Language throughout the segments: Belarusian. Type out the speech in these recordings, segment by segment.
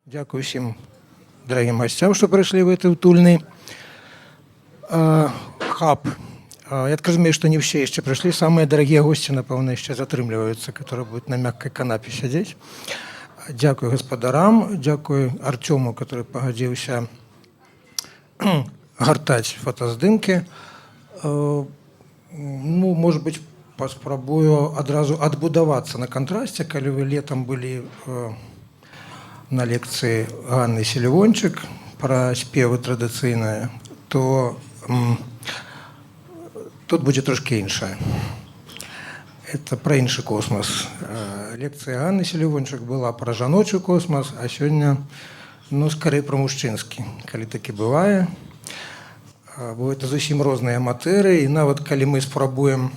Дякую всім дорогим гостям, что пришли в этот утульный хаб. Я так разумею, что не все еще пришли. Самые дорогие гости, напевно, еще затрымливаются, которые будут на мягкой канапе сидеть. Дякую гаспадарам, дякую Артему, который погодился гартать фотоздымки. Ну, может быть, паспрабую адразу адбудавацца на контрасте, калі вы летом были на лекции Ганны Селивончик про спевы традыцыйныя, то тут будет трошки іншае. Это про іншы космос. Лекция Ганны Селивончик была про жаночы космос, а сёння, ну, скорее про мужчынскі, калі таки бывае. Бо это зусім розныя матэрыі, і нават калі мы спрабуем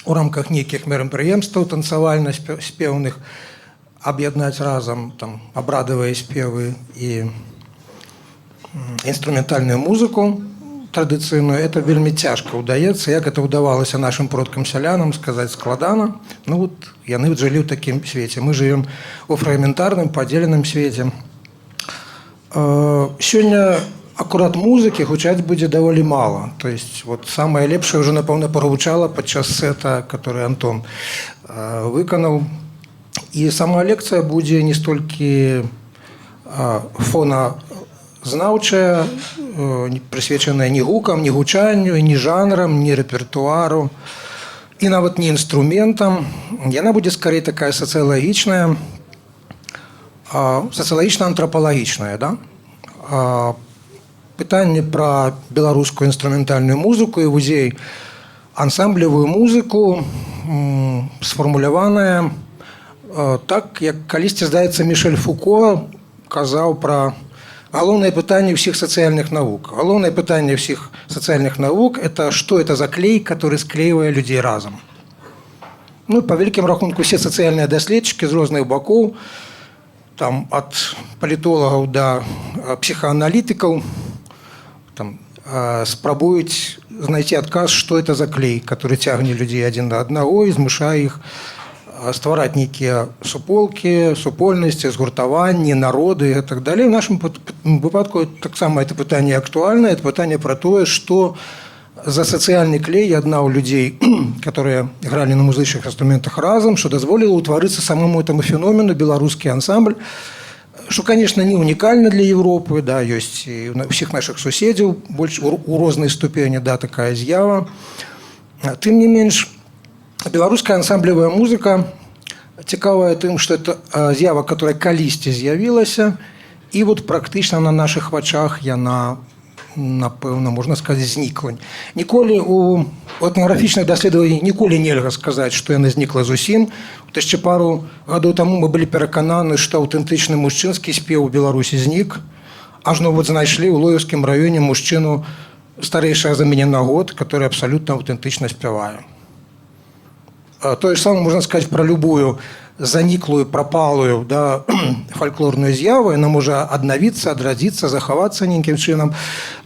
у рамках нейкіх мерапрыемстваў танцавальна-спеўных аб'яднаць разам там абрадавыя спевы і інструментальную музыку традыцыйную, это вельмі цяжка ўдаецца. Як это ўдавалася нашим продкам-сялянам, сказаць складана. Ну вот яны жылі ў такім свеце. Мы живем у фрагментарным падзеленым свеце. Сёння акурат музыкі гучаць будзе даволі мала. То есть вот самае лепшае ўжо, напэўна, прагучала падчас сета, который Антон выканаў. І сама лекцыя будзе не столькі фоназнаўчая, прысвечаная ні гукам, ні гучанню, ні жанрам, ні рэпертуару, і нават не інструментам. Яна будзе скорей такая сацыялагічна-антропалагічная, да? Пытанне пра беларускую інструментальную музыку і вузей ансамблевую музыку сфармуляваная так, як калісьці, здаецца, Мішель Фуко казаў пра галоўнае пытанне ўсіх сацыяльных навук. Галоўнае пытанне ўсіх сацыяльных навук – это что это за клей, который склеивае людзей разам. Ну, па вялікім рахунку, все сацыяльныя даследчыкі з розных бакоў, там, ад палітолагаў да псіхааналітыкаў, там, спрабуюць знайти адказ, что это за клей, который цягне людзей адзін да аднаго і змушае іх ствараць нейкія суполкі, супольнасці, згуртаванні, народы і так далее. В нашем выпадку таксама это пытанне актуальна, это пытанне про тое, што за сацыяльны клей яднаў людзей, которые гралі на музычных інструментах разам, што дазволіла ўтварыцца самому этому феномену беларускі ансамбль, што, конечно, не унікальна для Европы, да, ёсць і у ўсіх наших суседзяў больш у рознай ступені, да, такая з'ява. Тым не менш, беларуская ансамблевая музыка цікавая тым, што это з'ява, которая калісьці з'явілася, і вот практычна на наших вачах яна, напэўна, можна сказаць, знікла. Ніколі у этнаграфічных даследаваннях ніколі нельга сказаць, што яна знікла зусім. Яшчэ пару гадоў таму мы былі перакананы, што аўтэнтычны мужчынскі спеў у Беларусі знік. Ажно вот знайшлі ў Лоеўскім раёне мужчыну старэйшага за мяне на год, который абсалютна аўтэнтычна спявае. То же самое можно сказать про любую заніклую, прапалую, да, фальклорную з'яву. Яна можа аднавіцца, адрадзіцца, захавацца нейкім чынам.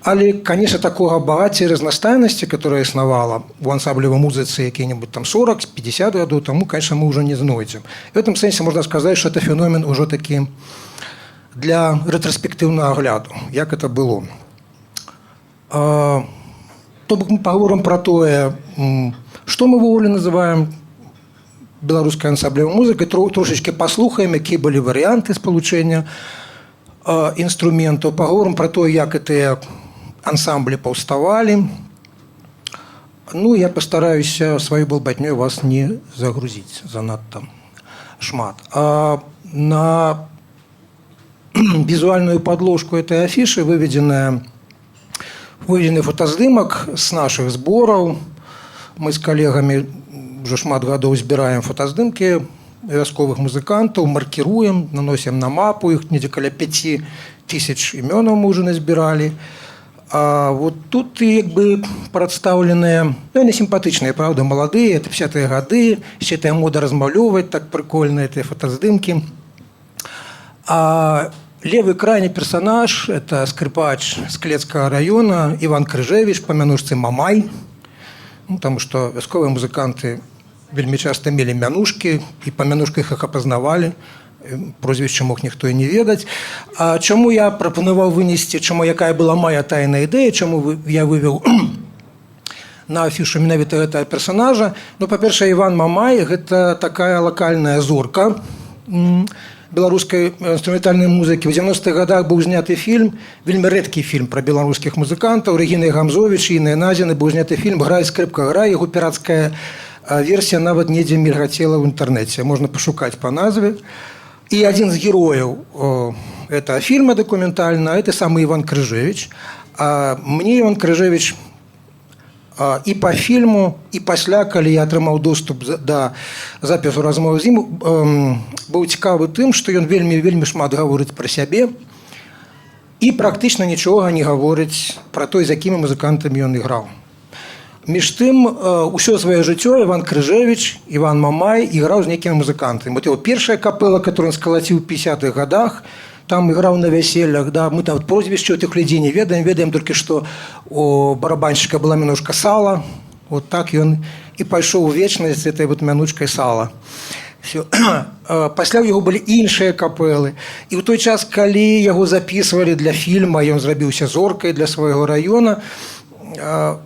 Але, конечно, такога багацця і разнастайнасці, которая існавала у ансамблевай музыцы які-небудзь там 40-50 гадоў таму, конечно, мы уже не знойдзем. В этом сэнсе можно сказать, что это феномен уже такі для рэтраспектыўнага агляду, як это было. То бок мы паговорым про тое, што мы ввогуле называем беларускай ансамблевай музыкай, трошечки паслухаем, якія былі варыянты спалучэння інструментаў, паговорым про тое, як гэтыя ансамблі паўставалі. Ну, я пастараюся сваёй балбатнёй вас не загрузіць занадта шмат. На візуальную подложку этой афішы выведзены фотаздымак з наших збораў. Мы з калегамі уже шмат гадоў збіраем фотаздымкі вясковых музыкантаў, маркіруем, наносім на мапу, іх недзе каля 5000 імёнаў мы уже назбіралі. Вот тут як бы прадстаўленыя, яны сімпатычныя, правда, маладыя, это 50-е гады, ще тая мода размалёўваць, так прикольна, это фотаздымкі. Левый крайний персонаж – это скрипач с Клецкого района Иван Крыжевич, по мянушцы Мамай. Ну, потому что вясковыя музыканты вельмі часто мелі мянушкі, і па мянушках іх апазнавалі. прозвішча мог ніхто і не ведаць. А чаму я прапанаваў вынесці, якая была моя тайная ідэя, чаму я вывеў на афішу менавіта гэтага персонажа? Ну, па-першае, Іван Мамай – гэта такая лакальная зорка беларускай інструментальнай музыкі. У 90-х годах быў зняты фільм, вельмі рэдкі фільм пра беларускіх музыкантаў, Рэгіна Гамзовіч і Інна Назіна, быў зняты фільм «Грай, скрыпка, грай», яго пірацкая версія нават недзе мільгацела ў інтэрнэце, можна пашукаць па назве. І адзін з герояў гэтага фільма дакументальна – это самы Іван Крыжэвіч. Мне Іван Крыжэвіч і па фільму, і пасля, калі я атрымаў доступ да запісу размовы з ім, быў цікавы тым, што ён вельмі шмат гаворыць пра сябе і практычна нічога не гаворыць пра той, з якімі музыкантамі ён іграў. Між тым, усё сваё жыццё Іван Крыжэвіч, Іван Мамай іграў з нейкімі музыкантамі. Вот яго першая капэла, которую он скалаціў у 50-х годах, там іграў на вяселлях, да, мы там прозвішча тых людзей не ведаем толькі, што у барабанщика была мянушка Сала, вот так ён і пайшоў у вечнасць з этой вот мянучкай Сала. Пасля ў яго былі іншыя капэлы. І ў той час, калі яго запісвалі для фільма, ён зрабіўся зоркай для свайго раёна,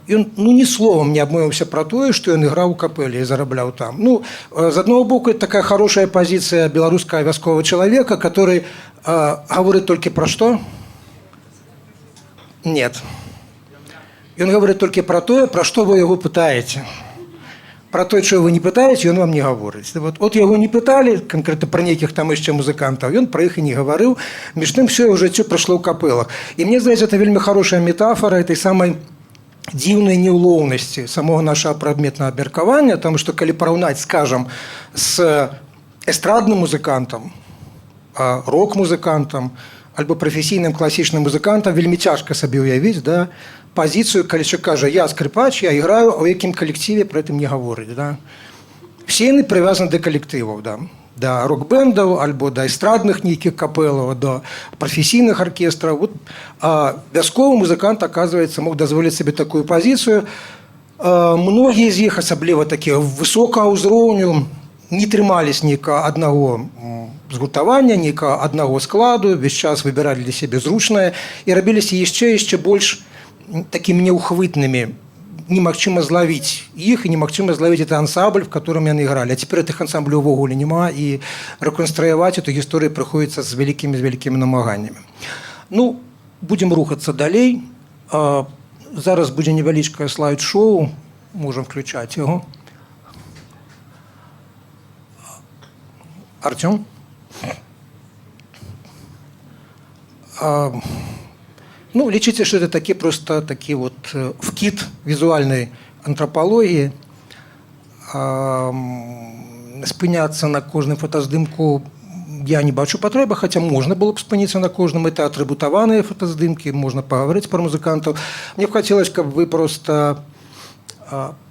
ён ні словам не абмовіўся пра тое, што ён іграў у капэле і зарабляў там. Ну, з аднаго боку, это такая хорошая пазіцыя беларускага вясковага чалавека, который говорит только про что? Нет. Он говорит только про то, про что вы его пытаете. Про то, что вы не пытаете, он вам не говорит. Вот его не пытали, конкретно про неких там еще музыкантов, и он про их и не говорил. Между тем, все уже прошло в капеллах. И мне, знаете, это вельми хорошая метафора этой самой дзіўнай неўлоўнасці самого нашего прадметнага абмеркавання, тому что, калі параўнаць, скажем, с эстрадным музыкантам, рок-музыкантам альбо прафесійным класічным музыкантам, вельмі цяжка сабе ўявіць, да, пазіцыю, калі що кажа, я скрипач, я іграю, а ў якім калектыве пры гэтым не гаворыць. Да. Все яны прывязаны да калектываў, да рок-бэндаў, альбо да эстрадных нейкіх капэлаў, да прафесійных аркестраў. Вот, вясковы музыкант, оказывается, мог дазволіць сабе такую пазіцыю. Многія з іх, асабліва такія высокага ўзроўню, не трымались нейкага аднаго згуртавання, нейкага аднаго складу, весь час выбіралі для сябе зручнае і рабіліся яшчэ больш такімі неўхвытнымі. Немагчыма злавіць іх і немагчыма злавіць этот ансамбль, в котором яны ігралі. А цяпер гэтых ансамбляў увогуле няма, і рэканструяваць эту гісторыю прыходзіцца з вялікімі намаганнямі. Ну, будзем рухацца далей. Зараз будзе невялічкае слайд-шоу, можам включаць яго. Артём? Ну, лічыце, што это просто такі вот вкід візуальнай антрапалогіі. Спыняцца на кожным фотаздымку я не бачу патрэбы, хаця можна было б спыніцца на кожным. Это атрыбутаваныя фотаздымкі, можна пагаварыць пра музыкантаў. Мне б хацелася, каб вы просто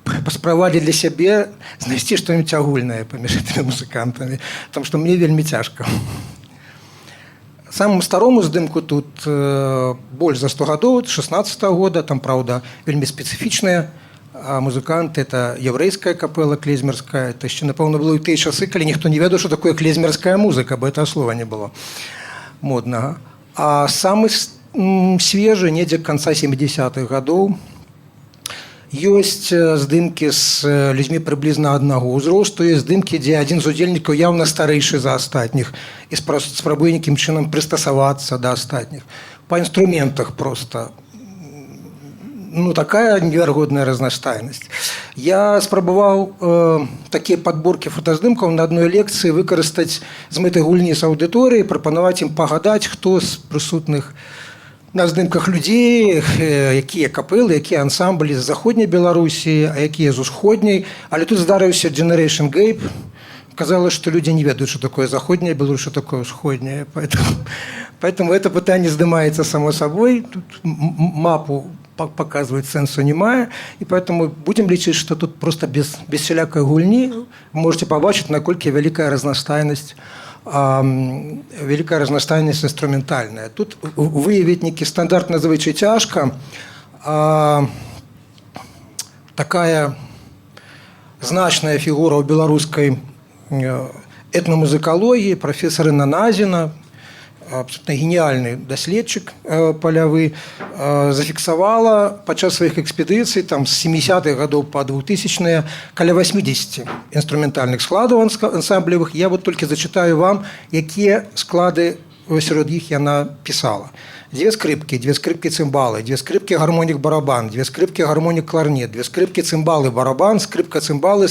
паспрабавалі для сябе знайсці што-нибудь агульнае паміж гэтымі музыкантамі, потому што мне вельмі цяжка. Самому старому здымку тут больш за 100 гадоў, 16-го года, там, правда, вельмі спецыфічныя музыканты. Это еврейская капэла клезмерская. Это еще, напэўна, было ў тыя часы, калі ніхто не ведаў, што такое клезмерская музыка, бо этого слова не было моднага. А самы свежы, недзе канца 70-х гадоў, ёсць здымкі з людзьмі прыблізна аднаго ўзросту, ёсць здымкі, дзе адзін з удзельнікаў яўна старэйшы за астатніх і спрабуе нейкім чынам прыстасавацца да астатніх. Па інструментах просто. Ну, такая неверагодная разнастайнасць. Я спрабаваў такія падборкі фотаздымкаў на адной лекцыі выкарыстаць з мэтай гульні з аўдыторыяй, прапанаваць ім пагадаць, хто з прысутных на здымках людзей, якія капэлы, якія ансамблі з заходняй Беларусі, а якія з усходняй. Але тут здарыўся Generation Gap. Казалось, что люди не ведают, что такое заходняя Беларусь, что такое усходняя. Поэтому это питание сдымается само собой. Тут мапу показывать сенсу немає. И поэтому будем лічыць, что тут просто без всялякой гульні можете побачить, наколькі великая разностайность инструментальная. Тут выявить некий стандарт надзвычай цяжка. Такая значная фигура ў беларускай этнамузыкалогіі, прафесар Інна Назіна, абсолютно гениальный даследчик полявы, зафіксавала падчас сваіх экспедыцый там, з 70-х гадоў па 2000-е каля 80 інструментальных складаў ансамблевых. Я вот толькі зачитаю вам, якія склады сярод іх яна пісала. 2 скрипки, 2 скрипки цимбалы, 2 скрипки гармонік барабан, 2 скрипки гармонік кларнет, 2 скрипки цимбалы барабан, скрипка цимбалы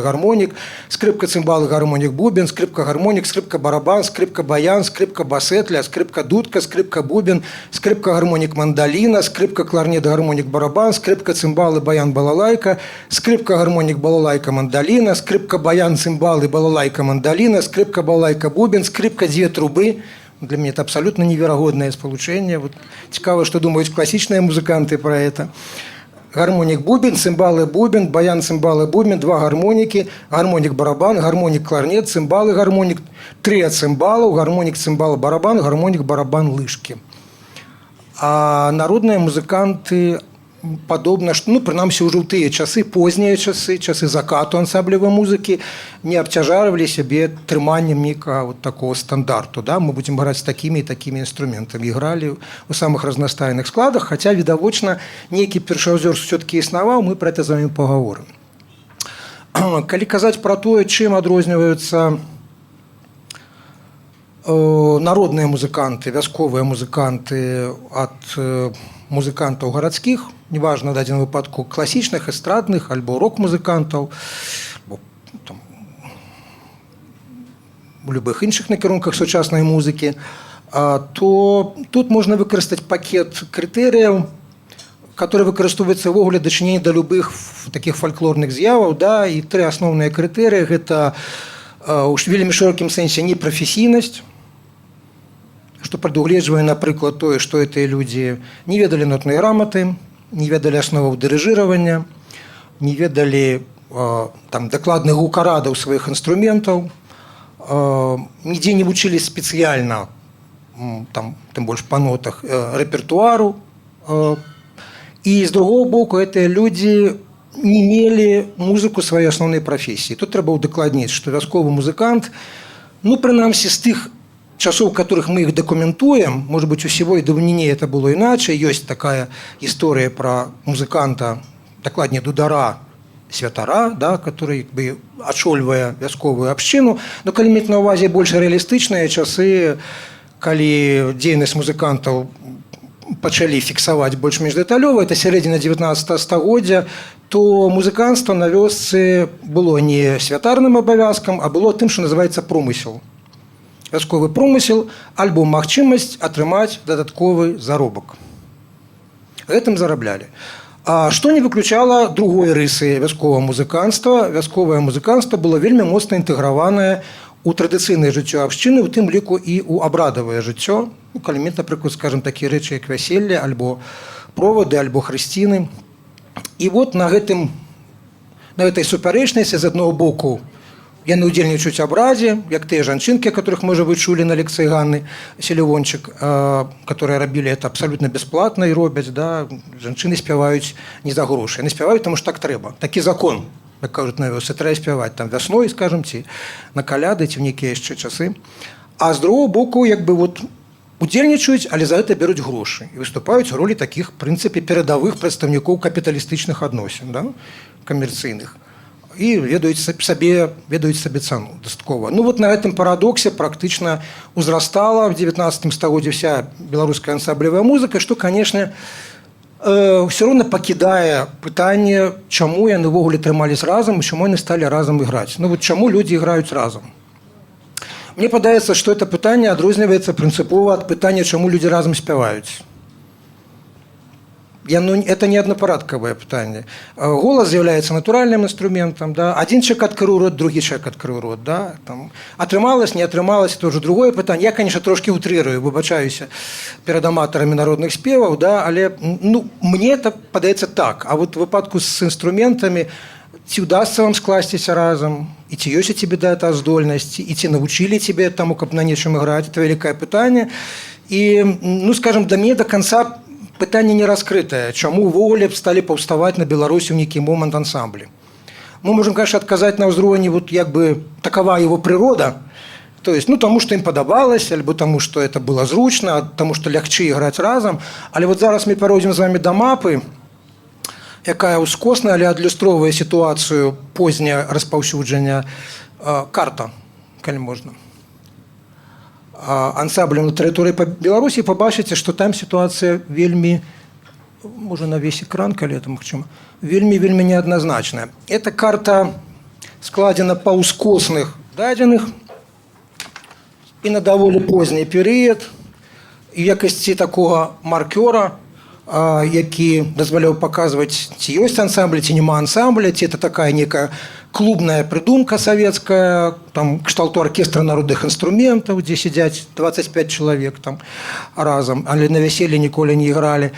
гармонік, скрипка цимбалы гармонік бубен, скрипка гармонік, скрипка барабан, скрипка баян, скрипка басетля, скрипка дудка, скрипка бубен, скрипка гармонік мандаліна, скрипка кларнет гармонік барабан, скрипка цимбалы баян балалайка, скрипка гармонік балалайка мандаліна, скрипка баян цимбалы балалайка мандаліна, скрипка балалайка бубен, скрипка 2 трубы. Для меня это абсолютно невероятное сполучение. Вот цікаво, что думают классичные музыканты про это. Гармоник бубен, цимбалы бубен, баян цимбалы бубен, 2 гармоники, гармоник барабан, гармоник кларнет, цимбалы гармоник, 3 цимбалов, гармоник цимбалы барабан, гармоник барабан лыжки. А народные музыканты падобна, што, ну, прынамсі ўжо ў тыя часы, познія часы закату ансамблевай музыкі не абцяжарвалі сябе трыманнем нейкага вот такого стандарту. Да? Мы будзем граць такімі і такімі інструментамі. Ігралі ў самых разнастайных складах, хаця, відавочна, нейкі першаўзор ўсё-такі існаваў, мы пра гэта з вамі пагаворым. Калі казаць пра тое, чым адрозніваюцца народныя музыканты, вясковыя музыканты ад музыкантаў гарадскіх, неважна, в дадзеным выпадку класічных, эстрадных, альбо рок-музыкантаў, там, у любых іншых накірунках сучаснай музыкі, то тут можна выкарыстаць пакет крытэрыяў, который выкарыстоўваецца ўвогуле дачыненні да любых такіх фальклорных з'яваў, да, і 3 асноўныя крытэрыі – гэта ў вельмі шырокім сэнсе непрафесійнасць, што прадугледжвае, напрыклад, тое, што гэтыя людзі не ведалі нотнай граматы, не ведалі асноваў дырыжыравання, не ведалі там, дакладных гукарадаў сваіх інструментаў, нідзе не вучылі спецыяльна, там, тым больш па нотах, рэпертуару. І з другого боку, гэтыя людзі не мелі музыку сваёй асноўнай прафесіі. Тут трэба ўдакладніць, што вясковы музыкант, ну, прынамсі, з тых часов, в которых мы их документуем, может быть, у сего и давнине это было иначе, есть такая история про музыканта, докладнее Дудара, Святара, да, который как бы ачольвае вясковую абшчыну, но калі мець на ўвазе больш рэалістычныя часы, калі дзейнасць музыкантаў пачалі фіксаваць больш-менш дэталёва, это сярэдзіна 19 стагоддзя, то музыканства на вёсцы было не святарным абавязкам, а было тым, што называецца промысел. Вясковы промысел альбо магчымасць атрымаць дадатковы заробак. Гэтым зараблялі. А што не выключала другой рысы вясковага музыканства. Вясковае музыканства было вельмі моцна інтэграванае ў традыцыйнае жыццё абшчыны, у тым ліку і ў абрадавае жыццё. Ну, калі мець, напрыклад, скажам, такія рэчы, як вяселле, альбо провады, альбо хрысціны. І вот на гэтай супярэчнасці з аднаго боку яны ўдзельнічаюць абрадзе, як тыя жанчынкі, которых, можа, вы чулі на лекцыі Ганны Селівончык, которые рабілі это абсалютна бясплатна і робяць, да, жанчыны спяваюць не за грошы. Яны спяваюць, таму што так трэба. Такі закон, як кажуць на вёсцы, трэба спяваць там вясной, скажам, ці на каляды, ці ў нейкія яшчэ часы. А з другого боку, як бы вот удзельнічаюць, але за гэта бяруць грошы і выступаюць у ролі такіх, в прынцыпе, перадавых прадстаўнікоў капіталістычных адносін, да, камерцыйных. І ведаюць сабе цану дастаткова. Ну вот на гэтым парадоксе практычна узрастала в 19 стагоддзі вся беларуская ансамблевая музыка, што, канешне, ўсё роўна пакідае пытанне, чаму яны ўвогуле трымались разам і чаму яны сталі разам іграць. Ну вот чаму людзі іграюць разам? Мне падаецца, што это пытанне адрозніваецца прынцыпова ад пытання, чаму людзі разам спяваюць. Это не аднапарадкавае пытанне. Голас з'яўляецца натуральным інструментам. Да? Адзін чалавек адкрыў рот, другі чалавек адкрыў рот. Да? Там, атрымалось, не атрымалось, это ўжо другое пытанне. Я, конечно, трошки утрырую, выбачаюся перад аматарамі народных спеваў, да? Але ну, мне это падаецца так. А вот в выпадку з інструментамі ці ўдасца вам скласціся разам, і ці ёсць у цябе да гэта здольнасць, і ці навучылі цябе таму, каб на нечым іграць, это вялікае пытанне. І, ну, скажем, да мне до конца пытанне не раскрытае, чаму ўвогуле сталі паўставаць на Беларусі ў нейкі момант ансамблі. Мы можем, конечно, отказать на ўзроўні вот як бы такова его природа, то есть, ну, тому, что им подобалось, альбо тому, что это было зручно, тому, что лягчэй іграць разам. Але вот зараз мы перайдзем з вами да мапы, якая ўскосна, але адлюстроўвае сітуацыю позняе распаўсюджання карта, калі можна. Ансамблем на тэрыторыі Беларусі пабачыце, што там сітуацыя вельмі, можа на весь экран, калі это магчыма, вельмі неадназначная. Эта карта складзена па ўскосных дадзеных і на даволі позні перыяд, і якасці такога маркёра, які дазваляў паказваць, ці ёсць ансамбль, ці няма ансамбля, ці это такая некая клубная придумка советская, там кшталту оркестра народных инструментов, где сидят 25 человек там разом, але на веселье ніколі не играли.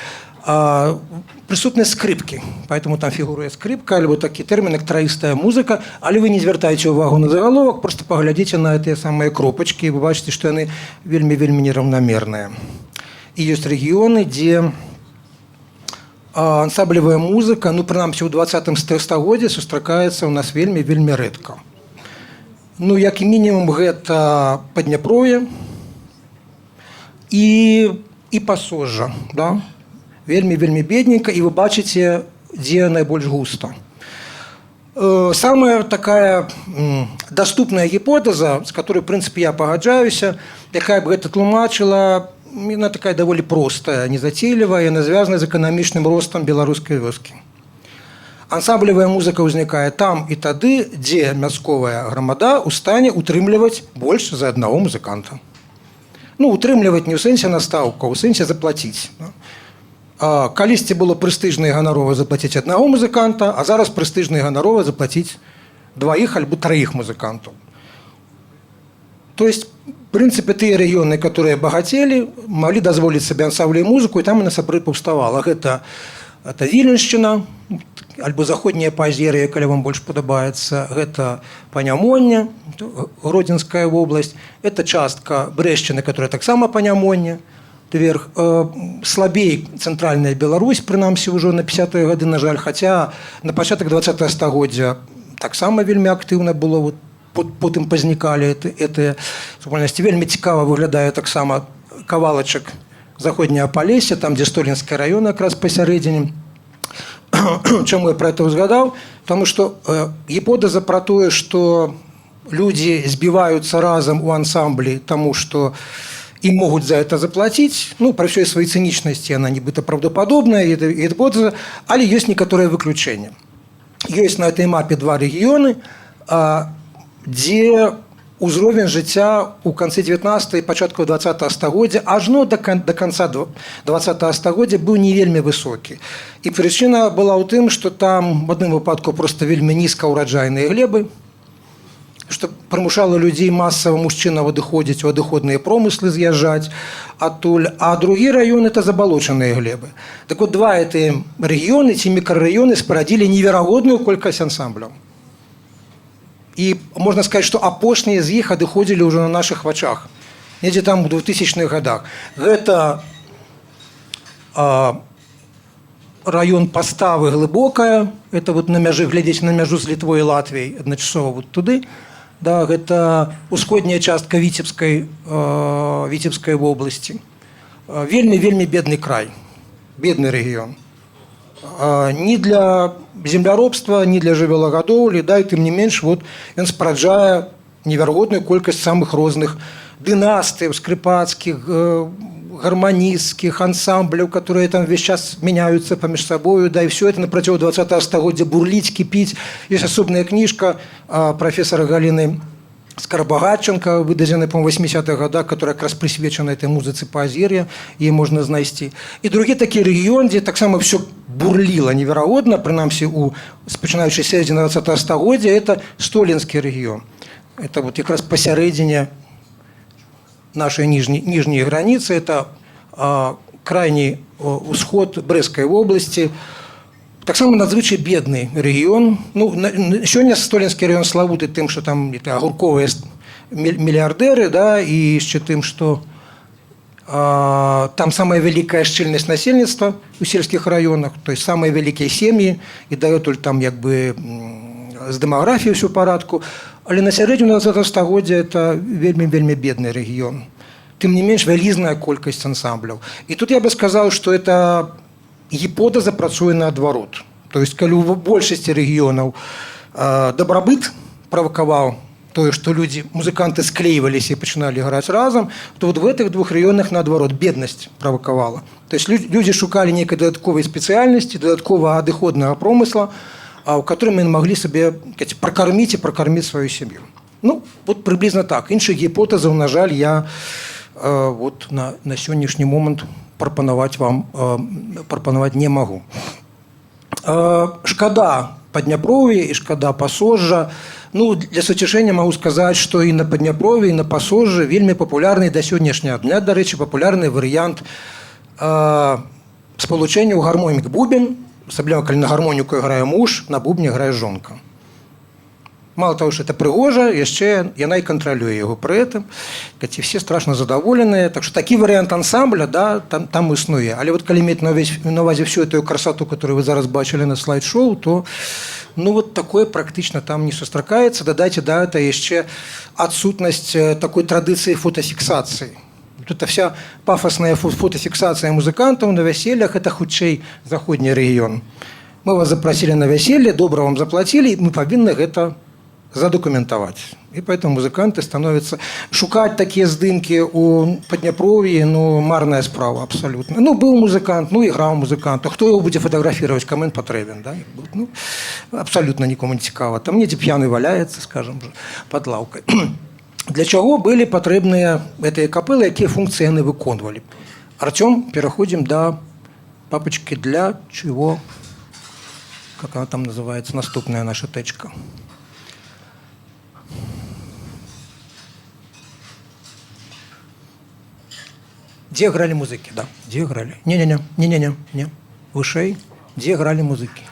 Присутнасць скрипки, поэтому там фигурует скрипка, альбо такі тэрмін, як траістая музыка, але вы не звяртаеце ўвагу на заголовок, просто поглядзіце на гэтыя самыя кропачкі, і вы бачыце, што яны вельмі нераўнамерныя. І ёсць рэгіёны, дзе ансамблевая музыка, ну, прынамсі, ў 20 стагоддзі сустракаецца ў нас вельмі рэдка. Ну, як і мінімум, гэта Падняпрое і Пасожжа, да? Вельмі бедненька, і вы бачыце, дзе найбольш густа. Самая такая доступная гіпотэза, з которой, в прынцыпе, я пагаджаюся, якая б гэта тлумачыла, она такая довольно простая, незатейливая, она связана с экономичным ростом белорусской вёскі. Ансамблевая музыка ўзнікае там і тады, дзе мясцовая грамада ў стане утрымліваць больш за аднаго музыканта. Ну, утрымліваць не ў сэнсе настаўка, у сэнсе заплаціць. Калісьці было прэстыжна і ганарова заплаціць аднаго музыканта, а зараз прэстыжна і ганарова заплаціць дваіх альбо траіх музыкантаў. То есть, в принципе, тыя рэгіёны, которые багацелі, маглі дазволіць сабе ансамблю і музыку, і там і насамрэч паўставала. Гэта Віленшчына, альбо заходняя Паазер'я, калі вам больш падабаецца, гэта Панямоння, Гродзенская вобласць, это частка Брэшчыны, которая таксама Панямоння, вверх. Слабей цэнтральная Беларусь, прынамсі, ўжо на 50-е гады, на жаль, хаця на пачатак 20-го стагоддзя таксама вельмі актыўна было, вот, потым пазнікалі гэтыя супольнасці. Вельмі цікава выглядае таксама кавалачак заходняга Палесся, там, дзе Столінскі раён, якраз пасярэдзіне. Чаму я пра гэта ўзгадаў? Таму што гіпотэза пра тое, што людзі збіваюцца разам у ансамблі, таму што им могут за это заплатить, ну, при всей своей циничности она нібыта правдоподобная, гипотеза, але есть некоторые выключения. Есть на этой мапе два региона, где узровень жыцця у канцы 19 і пачатку 20 стагоддзя ажно до конца 20 стагоддзя быў не вельмі высокі. І прычына была ў тым, што там в адным выпадку просто вельмі нізкаўраджайныя глебы, што прымушала людзей масава мужчына адыходзіць у адыходныя промыслы, з'язджаць адтуль, а другі раён это забалочаныя глебы. Так вот, два гэтыя рэгіёны ці мікрараёны спарадзілі неверагодную колькасць ансамбляў. І можна сказаць, што апошнія з іх адыходзілі ўжо на нашых вачах, недзе там у 2000-х гадах. Гэта раён Паставы, Глыбокая, это вот на мяжы, глядзець на мяжу з Літвой і Латвіяй, адначасова вот туды. Да, гэта усходняя частка Віцебскай вобласці. Вельмі бедны край, бедны рэгіён. Ні для земляробства, ні для жывёлагадоўлі, да, і тым не менш, вот, ён спараджае неверагодную колькасць самых розных дынастый, скрипацких, гармонистских ансамбляў, которые там весь час меняются поміж собой, да, и все это на протягу 20-го стагоддзя бурлить, кипить. Есть особная книжка профессора Галины Скарабагатченко, выдадзеная, по-моему, в 80-х годах, которая как раз присвечена этой музыцы Паазер'я, ей можно знайсці. И другие такие регионы, где так само все бурлило неверагодна, прынамсі, пачынаючы з сярэдзіны 20-го стагоддзя, это Столінскі регион. Это вот как раз посередине нашей нижней границы, это крайний усход Брестской области. Так само надзвычай бедный регион. Ну, сёння Столінскі район славуты тым, что там агурковые миллиардеры, да, и еще тым, что там самая великая шчыльнасць насельніцтва у сельских районах, то есть самые великие семьи, и дает там як бы з дэмаграфіяй усё ў парадку, але на сярэдзіну 20 стагоддзя это вельмі бедны рэгіён. Тым не менш вялізная колькасць ансамбляў. І тут я бы сказаў, што это гіпотэза працуе наадварот. То есть калі ў большасці рэгіёнаў дабрабыт правакаваў тое, што людзі, музыканты склейваліся і пачыналі граць разам, то вот в гэтых двух рэгіёнах наадварот беднасць правакавала. То есть людзі шукалі нейкай дадатковай спецыяльнасці, дадатковага адыходнага промысла, у которым яны маглі сабе пракарміць сваю сям'ю. Ну, вот прыблізна так. Іншых гіпотэзаў, на жаль, я вот на сённяшні момант прапанаваць не магу. Шкада Падняпров'я і шкада Пасожжа. Ну, для суцішэння магу сказаць, што і на Падняпров'і, і на Пасожжы вельмі папулярны да сённяшняга дня, дарэчы, папулярны варыянт спалучэння ў гармонік-бубен, асабліва калі на гармоніку грае муж, на бубне грае жонка. Мало того, что это прыгожа, яшчэ яна і кантралюе яго пры гэтым. Ці все страшна задаволеныя. Так што такі варыянт ансамбля, да, там існуе. Але вот калі мець на ўвазе всю эту красоту, которую вы зараз бачылі на слайд-шоу, то ну вот такое практычна там не сустракаецца. Дадайце да гэта яшчэ адсутнасць такой традыцыі фотафіксацыі. Тут вся пафосная фотафіксацыя музыкантаў на вяселлях, это хутчэй заходні рэгіён. Мы вас запросили на вяселле, добра вам заплатілі, мы павінны гэта задокументаваць. І поэтому музыканты становятся... Шукаць такія здымкі у Падняпров'і, ну, марная справа абсолютно. Ну, быў музыкант, ну, іграў музыкант. Хто яго будзе фотаграфировать, кому ён патрэбен, да? Ну, абсолютно нікому не цікава. Там недзе п'яны валяецца, скажем, под лаўкай. Для чаго былі патрэбныя гэтыя капэлы, якія функцыі яны выконвалі? Артём, пераходзім да папочки для чего, как она там называется, наступная наша тэчка. Где играли музыки, да, где играли. Не, вышэй, где играли музыки.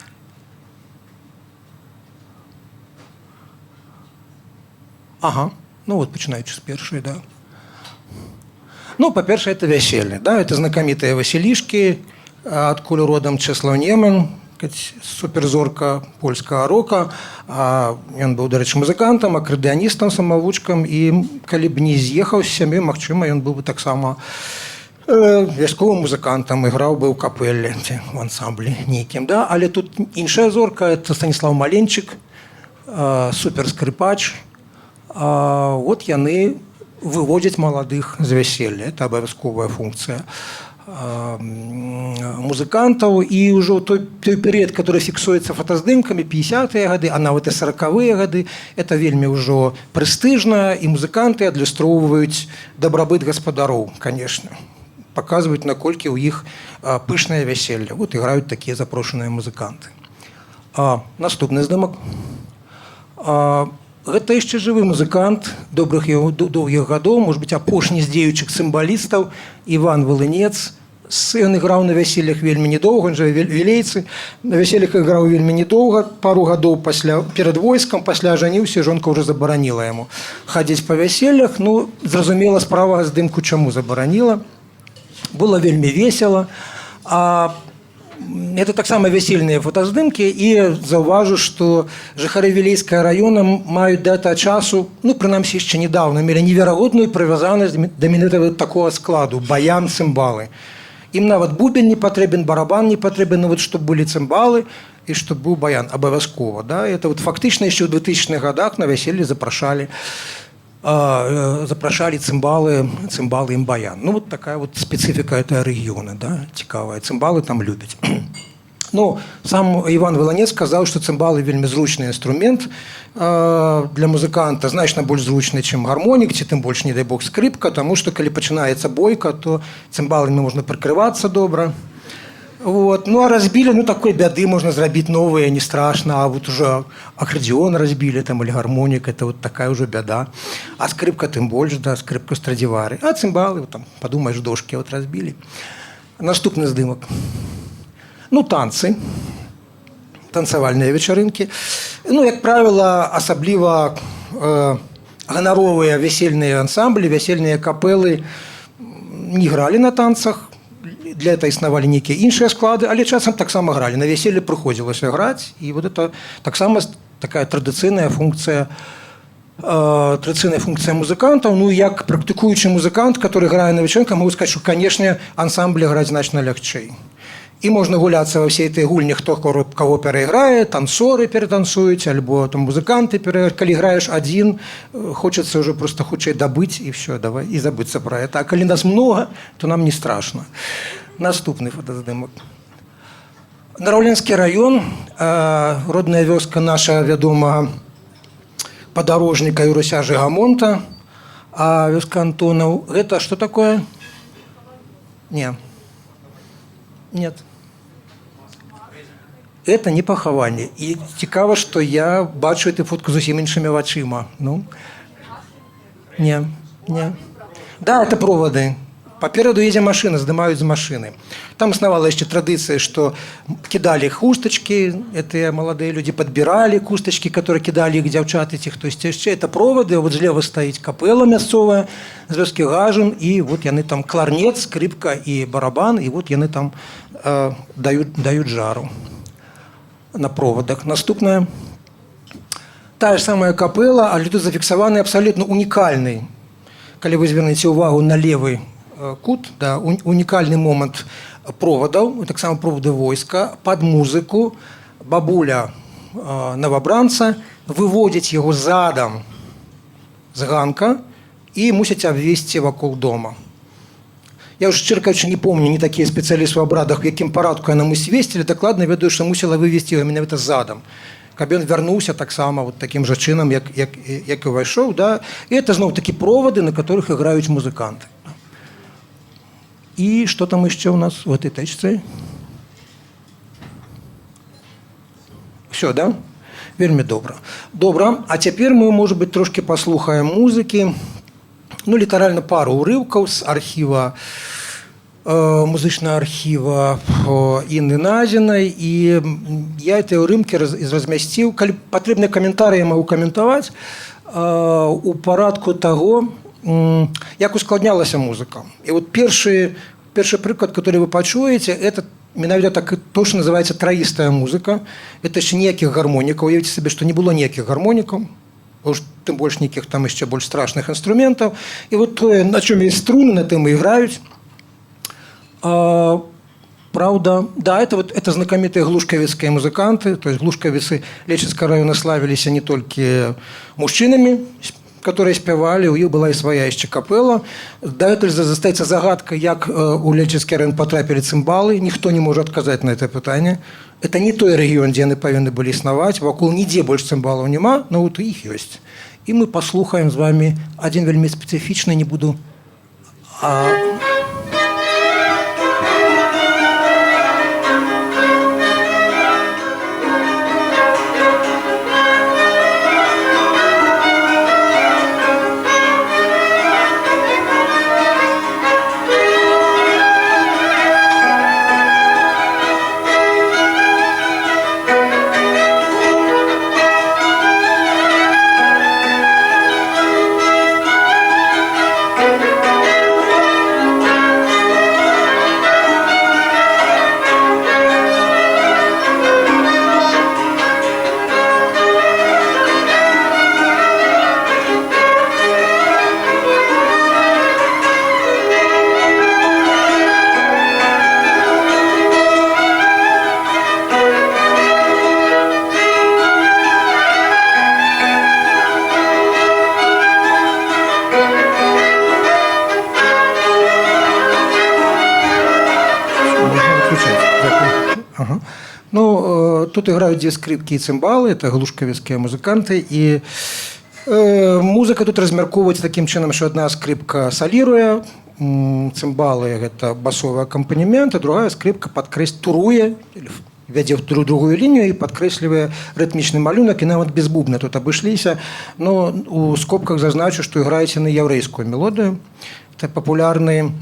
Ага, ну вот, пачынаючы з першай, да. Ну, па-першае, это вяселле, да, это знакамітыя васілішкі, адкуль родам Чэслаў Неман, суперзорка польскага рока. Ён быў, дарэчы, музыкантам, акардэаністам, самавучкам, і калі б не з'ехаў з сям'ёй, магчыма, ён быў бы таксама вясковым музыкантам, іграў бы ў капэлле ці ў ансамблі нейкім, да. Але тут іншая зорка, это Станіслаў Маленчык, суперскрыпач. Вот яны выводзяць маладых з вяселля, это абавязковая функцыя музыкантаў. І ўжо той перыяд, который фіксуецца фотаздымкамі, 50-е гады, а нават і 40-е гады, это вельмі ўжо прэстыжна, і музыканты адлюстроўваюць дабрабыт гаспадароў, конечно, паказваюць, наколькі ў іх пышнае вяселле. Вот іграюць такія запрошаныя музыканты. Наступны здымак. Гэта яшчэ жывы музыкант доўгіх гадоў, может быть, апошні з дзеючых цымбалістаў, Іван Волынец. Ён іграў на вяселлях вельмі недоўга, ён жа вілейцы. На вяселлях іграў вельмі недоўга, пару гадоў перад войскам, пасля ажаніўся, жонка ўжо забараніла яму хадзіць па вяселлях. Ну, зразумела, справа здымку чаму забараніла. Было вельмі весела. Это таксама вясельныя фотаздымкі, і заўважу, што жыхары Вілейскага раёна маюць да гэтага часу, ну, прынамсі, яшчэ недавно, мелі неверагодную прывязанасць да менавіта такога складу, баян, цымбалы. Ім нават бубен не патрэбен, барабан не патрэбен, нават чтоб былі цымбалы і чтоб быў баян, абавязкова, да. Это вот фактычна яшчэ ў 2000-х гадах на вяселле запрашалі цымбалы і баян. Ну, вот такая вот специфика этого региона, да, цікавая. Цымбалы там любяць. Ну, сам Іван Волынец сказаў, што цымбалы вельмі зручны інструмент для музыканта, значна больш зручны, чым гармонік, ці тым больш, не дай бог, скрыпка, таму што калі пачынаецца бойка, то цымбаламі можна прыкрывацца добра. Вот. Ну, а разбили, ну, такой бяды можно зрабіць новые, не страшно, а вот уже аккордеон разбили там, или гармоник, это вот такая уже бяда. А скрипка тем больше, да, скрипка Страдивари. А цимбалы, вот там, подумаешь, дошки вот разбили. Наступный здымок. Ну, танцы. Танцевальные вечеринки. Ну, як правило, асабліва ганаровыя весельные ансамблі, весельные капелы не грали на танцах. Для этого існавалі нейкія іншыя склады, але часам таксама гралі. На вяселле прыходзілася граць, і вот это таксама такая традыцыйная функцыя музыкантаў. Ну, як практыкуючы музыкант, который грае на вечарынках, могу сказаць, што, канешне, ансамблі граць значна лягчэй. І можна гуляцца ва ўсей этой гульні, хто каго перайграе, танцоры ператанцуюць, альбо там музыканты перайграюць. Калі граеш адзін, хочацца ўжо проста хутчэй дабыць і все, давай, і забыцца пра гэта. А калі нас многа, то нам не страшна. Наступны фотаздымак. Нараўленскі раён, родная вёска наша вядомага падарожніка Юрася Жыгамонта, а вёска Антонаў. Гэта што такое? Не. Нет. Это не пахаванне. І цікава, што я бачу эту фотку зусім іншымі вачыма. Ну? Не. Да, это проводы. Папераду едзе машына, здымаюць з машыны. Там існавала яшчэ традыцыя, што кідалі хустачкі, гэтыя маладыя людзі падбіралі хустачкі, которые кідалі іх дзяўчаты ці хтосьці яшчэ. Это проводы, вот злева стаіць капэла мясцовая з вёскі Гажын, і вот яны там кларнет, скрипка і барабан, і вот яны там даюць жару на проводах. Наступная. Тая ж самая капэла, але тут зафіксаваны абсалютна унікальны, калі вы звернеце ўвагу на левы кут, да, унікальны момант проводаў, таксама проводы войска, пад музыку бабуля новабранца выводзіць яго задам з ганка і мусяць абвесці вакол дома. Я ўжо, шчыра кажучы, не помню, не такія спецыялісты ў абрадах, у якім парадку яна мусіць весці, але дакладна ведаю, што мусіла вывесці яго менавіта задам, каб ён вярнуўся таксама вот такім жа чынам, як і ўвайшоў. Да? І это зноў-такі проводы, на которых іграюць музыканты. І што там яшчэ ў нас у этой тэчцы? Все, да? Вельмі добра. Добра, а цяпер мы, можа быць, трошкі паслухаем музыкі. Ну, літаральна пару ўрыўкаў з архіва, музычнага архіва Інны Назінай. І я гэтыя ўрымкі размясціў. Калі патрэбныя каментарыі, я магу каментаваць у парадку таго, як ускладнялася музыка. І вот першы прыклад, который вы пачуеце, это менавіта так то, што называецца траістая музыка. Это яшчэ ніякіх гармонікаў. Уявіце сабе, што не было ніякіх гармонікаў, тым больш нейкіх там яшчэ больш страшных інструментаў. І вот тое, на чым ёсць струны, на тым і іграюць. Правда, да, это знакомитые глушковецкие музыканты. То есть глушковецы Леченского района славились не только мужчинами, которые спявалі, у іх была і свая яшчэ капэла. Дагэтуль застаецца загадка, як у Леченскі раён патрапілі цымбалы. Ніхто не можа адказаць на гэта пытанне. Это не той рэгіён, дзе яны павінны былі існаваць. Вакол нідзе больш цымбалаў няма, но вот іх ёсць. І мы паслухаем з вами адзін вельмі спецыфічны, не буду... Тут играют две скрипки и цимбалы, это глушковецкие музыканты, и музыка тут размяркоўваецца таким чынам, что одна скрипка солируе, цимбалы это басовый аккомпанемент, а другая скрипка туруе, вядзе в другую линию и подкрэслівае рытмічны малюнак, и нават без бубна тут абышліся, но у скобках зазначу, что играеце на еврейскую мелодию. Это популярный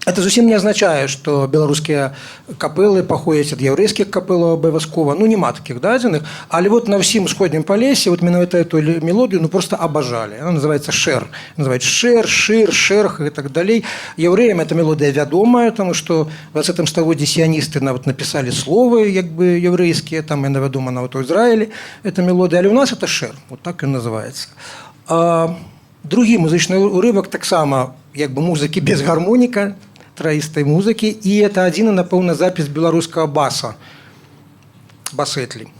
Это зусім не азначае, што беларускія капэлы паходзяць ад яўрэйскіх капэлаў абавязкова, ну няма такіх дадзеных, але вот на ўсім усходнім палесе вот менавіта эту мелодію ну просто абажалі. Она называется шэр, называется шэр, шыр, шэрх и так далей. Яўрэям эта мелодія вядомая, тому што в 20 стагоддзі сіяністы нават напісалі словы як бы яўрэйскія, там яна вядома нават у Ізраілі эта мелодія, але у нас это шэр, вот так ён называется. Другі музычны урывак таксама як бы музыкі без гармоніка, траістай музыкі, і это адзіны, напэўна, запіс беларускага баса, басэтлі.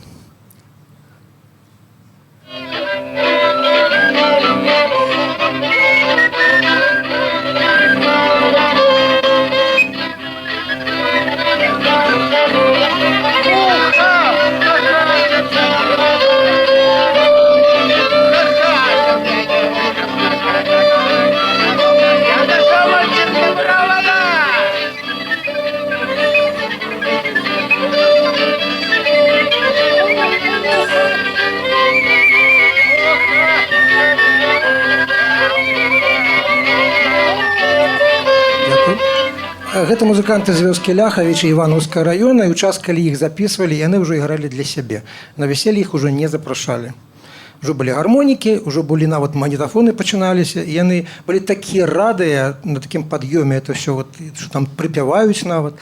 Гэта музыканты з вёскі Ляхавіча Івановскага раёна, і ў час, калі іх запісвалі, яны ўжо ігралі для сябе. На вяселле іх ужо не запрашалі. Ужо былі гармонікі, ужо былі нават магнітафоны пачыналіся, і яны былі такія радыя на такім пад'ёме, это ўсё, вот, што там прыпяваюць нават.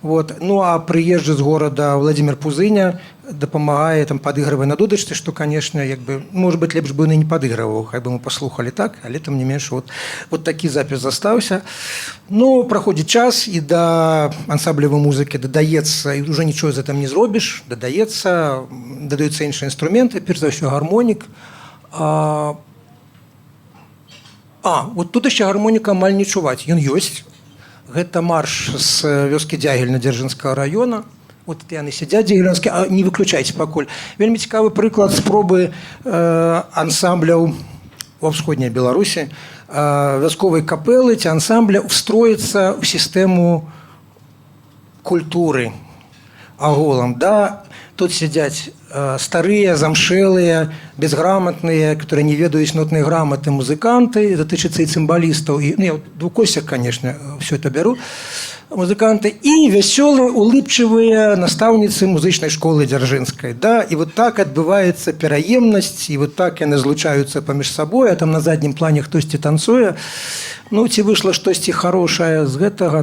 Вот. Ну, а прыезджы з горада Владзімір Пузыня дапамагае, там, падыгрывае на дудачцы, што, канешне, як бы, может быть, лепш бы ён і не падыгрываў, хай бы мы паслухалі так, але там не менш, вот такі запіс застаўся. Ну, праходзіць час, і да ансамблевай музыкі дадаецца, і ўжо нічого з гэтым не зробіш, дадаюцца іншыя інструменты, перш за ўсё гармонік. Вот тут яшчэ гармоніка амаль не чуваць, ён ёсць. Гэта марш з вёскі Дзягельна Дзяржынскага раёна. Вот яны сядзяць дзягельнскі, а не выключайце пакуль. Вельмі цікавы прыклад спробы ансамбляў ва ўсходняй Беларусі, вясковай капэлы ці ансамбля устроіцца ў сістэму культуры агулам. Да, тут сядзяць старыя, замшэлыя, безграмотныя, которые не ведаюць нотнай граматы музыканты, датычыцца і цымбалістаў, і я в косях, конечно, все это беру, музыканты, і вясёлыя, улыбчывыя настаўніцы музычнай школы Дзяржынскай. Да? І вот так адбываецца пераемнасць, і вот так яны злучаюцца паміж сабой, а там на заднім плане хтосьці танцуе. Ну, ці выйшла штосьці хорошае з гэтага,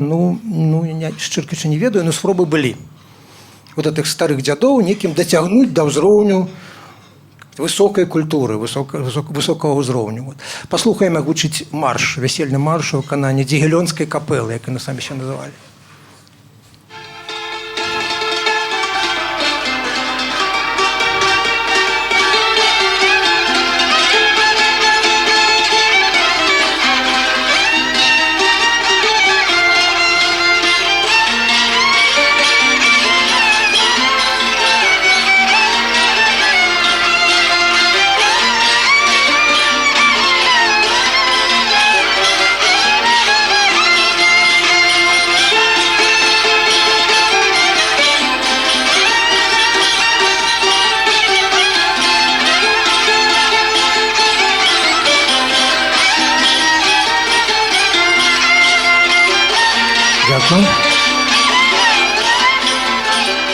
шчыркача не ведаю, но спробы былі. Вот этих старых дзядоў некім дацягнуць да ўзроўню высокай культуры, высокага ўзроўню. Вот. Паслухаем, як гучыць марш, вясельны марш у выкананні дзегелёнскай капэлы, як яны самі się называлі.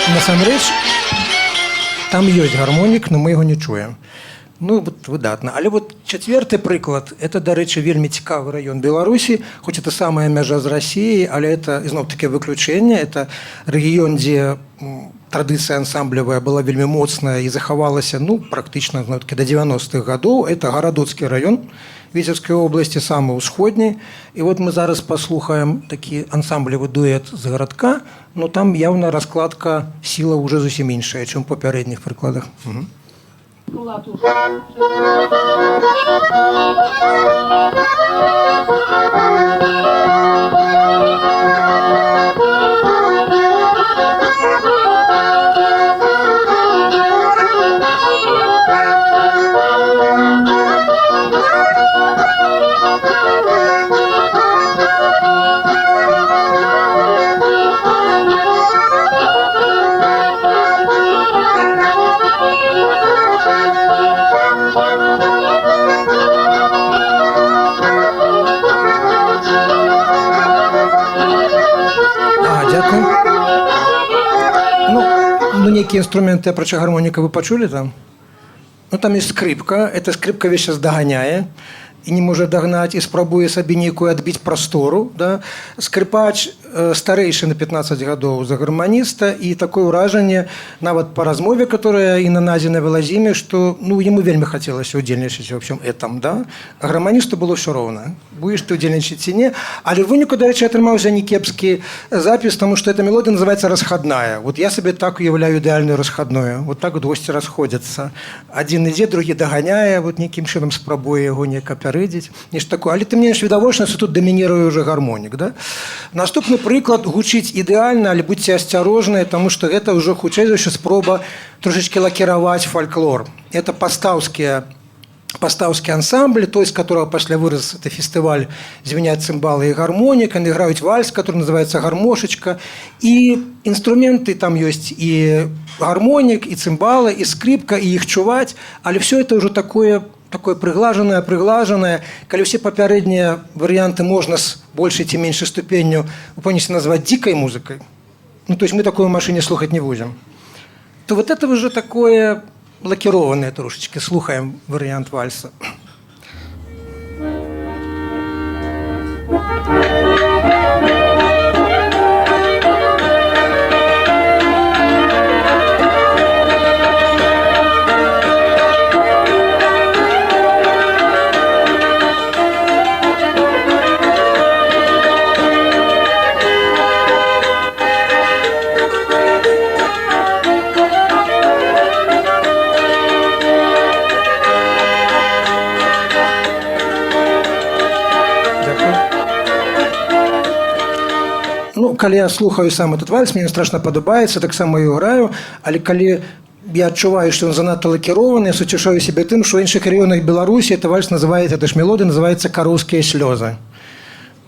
Насамрэч, там ёсць гармонік, но мы яго не чуем. Ну, вот выдатна. Але вот чацвёрты прыклад, это, дарэчы, вельмі цікавы раён Беларусі, хоць это самая мяжа з Расіяй, але это, ізноў-таки, выключэнне. Это рэгіён, дзе традыцыя ансамблевая была вельмі моцная і захавалася, ну, практычна, ізноў-таки, до 90-х гадоў. Это Гарадоцкі раён Віцебскай обласці, самы ўсходні. І вот мы зараз паслухаем такі ансамблевы дуэт з гарадка, но там явна раскладка сіла ўжо зусім іншая, чым у папярэдніх прыкладах. какие инструменты, апрача гармоника, вы почули там? Ну, там есть скрипка. Эта скрипка весь час догоняет. І не може догнати, і спробує собі нейкую адбіць прастору. Да? Скрипач старэйшы на 15 гадоў за гарманіста, і такое ўражанне, нават па размове, которая і на назе на Вылазіме, што ну, яму вельмі хацелася ўдзельнічаць ва ўсім этом. Да? А гарманісту было ўсё роўна. Будзеш ты ўдзельнічаць ці не. Але ў выніку, дарэчы, атрымаўся некепскі запіс, тому што эта мелодия называется расходная. Вот я себе так уяўляю ідэальную расходную. Вот так вот гости расходятся. Один ідзе, другі даганяе, вот нейкім чынам спрабуе яго неяк апярэдзіць. Нешта такое. Але тым не менш відавочна, што тут дамініруе ўжо гармонік. Да? Наступны прыклад гучыць ідэальна, але будьце асцярожныя, таму што гэта ўжо хутчэй за ўсё спроба трошечки лакіраваць фольклор. Это пастаўскі ансамбль, той, з которого пасля вырас это фестываль «Звенят цымбалы и гармоника». Они играют вальс, который называется «Гармошечка». И инструменты там есть и гармоник, и цымбалы, и скрипка, и их чуваць. Але все это уже такое прыглажанае, калі ўсе папярэднія варыянты можна з большай ці меншай ступенню павінны назваць дзікай музыкай. Ну, то есть мы такое в машине слухаць не будем. То вот это уже такое лакированное трошечки. Слухаем вариант вальса. Калі я слухаю сам этот вальс, мне страшна падабаецца, таксама я граю, але калі я адчуваю, што ён занадта лакірованы, я суцешаю сябе тым, што ў іншых рэгіёнах Беларусі это вальс называецца, эта ж мелодыя называецца «Кароўскія слёзы».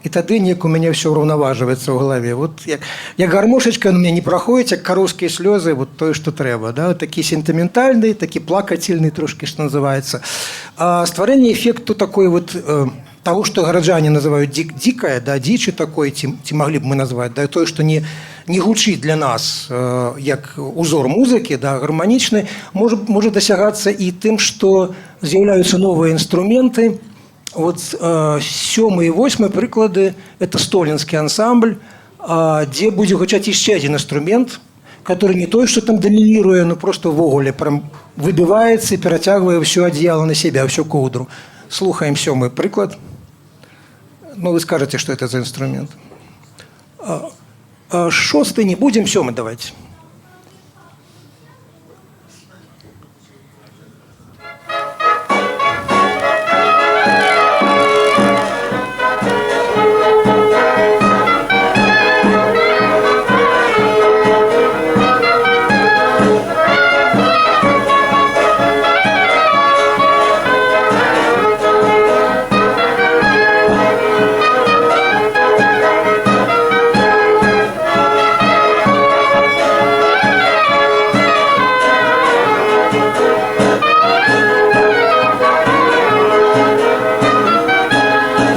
І тады неяк у мяне ўсё ўраўнаважваецца ў галаве. Вот як гармошечка, у мяне не праходзіць, як кароўскія слёзы, вот тое, што трэба. Да? Такі сентыментальны, такі плакацільны трошкі, што называецца. А стварэнне эфекту такой вот того, что гараджане называют дикое, да, дичи такой, ці могли бы мы назвать, да, то, что не гучит для нас, як узор музыки, да, гармоничный, может досягаться и тем, что з'являются новые инструменты. Вот 7 и 8 приклады – это столинский ансамбль, где будет гучать еще один инструмент, который не то, что там доминирует, но просто ввогуле прям выбивается и перетягивает все одеяло на себя, всю ковдру. Слухаем 7 приклад. Ну, вы скажете, что это за инструмент. 6 не будем, 7 давайте.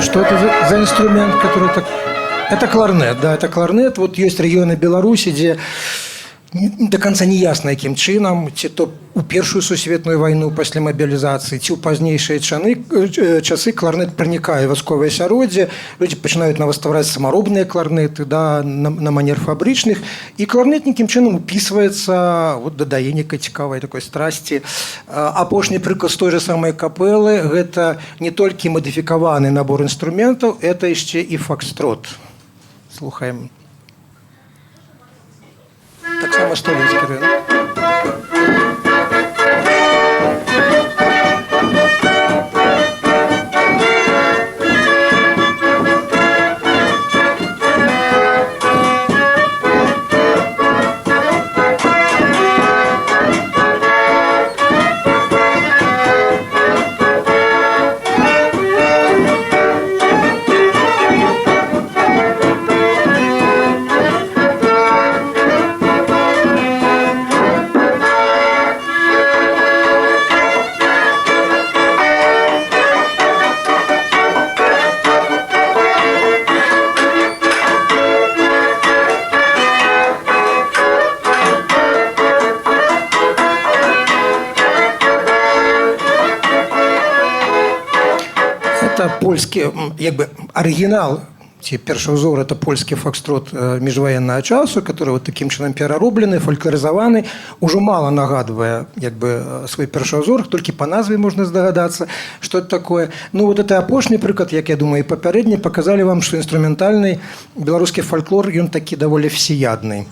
Что это за инструмент, который так... Это кларнет, да, это кларнет. Вот есть регионы Беларуси, где до конца не ясно, яким чынам, ці то у Першую сусветную вайну пасля мабілізацыі, ці ў пазнейшыя часы кларнет пранікае вайсковае асяроддзе, людзі пачынаюць нават самаробныя кларнеты, да, на манер фабрычных, і кларнет нейкім чынам упісваецца, вот, дадае некай цікавай такой страсці. Апошні прыклад з той же самай капэлы – гэта не толькі мадыфікаваны набор інструментаў, это яшчэ і фокстрот. Слухаем. Так само столинский рынок. это польскі як бы арыгінал ці першы ўзор это польскі фокстрот міжваеннага часу, который вот таким чынам перароблены, фолькларызаваны, ужо мала нагадвае як бы свой першы ўзор, толькі па назве можна здагадацца, што это такое. Ну вот это апошні прыклад, як я думаю, і папярэдні паказалі вам, што інструментальны беларускі фальклор ён такі даволі всеядны.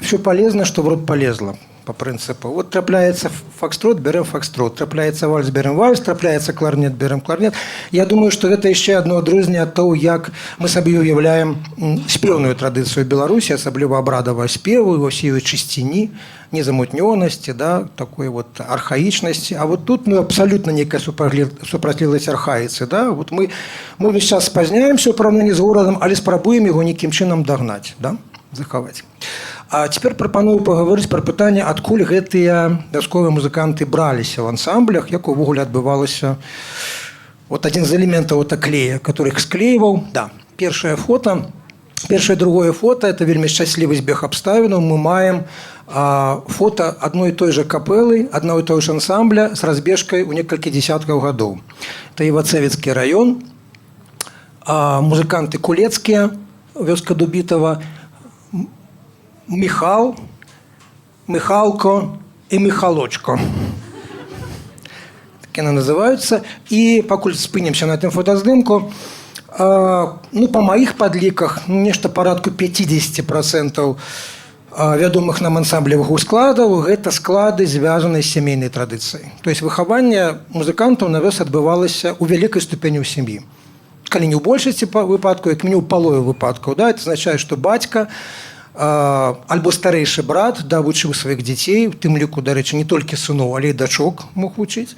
Все полезно, что в рот полезло. По принципу. Вот трапляется фокстрот, берем фокстрот. Трапляется вальс, берем вальс. Трапляется кларнет, берем кларнет. Я думаю, что это еще одно адрозненне ад того, як мы сабе уяўляем спеўную традыцыю Беларусі, асабліва абрадавага спеву, ва ўсёй чысціні, незамутнёнасці, да, такой вот архаічнасці. А вот тут абсолютно некая супраціўнасць архаіцы. Да? Вот мы весь час спазняемся ў параўнанні з горадам, але спрабуем яго нейкім чынам дагнаць, да? Захаваць. А цяпер прапаную паговорыць пра пытанне, адкуль гэтыя вясковыя музыканты браліся ў ансамблях, як увогуле адбывалася вот адзін з элементаў клея, который іх склейваў. Да, першае другое фото это вельмі шчаслівы збег абставінаў. Мы маем фото адной і той жа капэлы, аднаго і той жа ансамбля з разбежкай у некалькі дзесяткаў гадоў. Это Івацэвіцкі раён, музыканты кулецкія, вёска Дубітава, Михал, Михалко и Михалочко. Так яны называюцца. І пакуль спынемся на гэтым фотаздымку, ну, па маіх падліках, нешта парадку 50% вядомых нам ансамблевых складаў гэта склады, звязаныя з сямейнай традыцыяй. То есть выхаванне музыкантаў на вёс адбывалася ў вялікай ступені ў сям'і. Калі не ў большасці выпадкаў, як мінімум палове выпадкаў, да, это азначае, што бацька альбо старэйшы брат да вучыў сваіх дзяцей, у тым ліку, дарэчы, не толькі сыноў, але і дачок мог вучыць.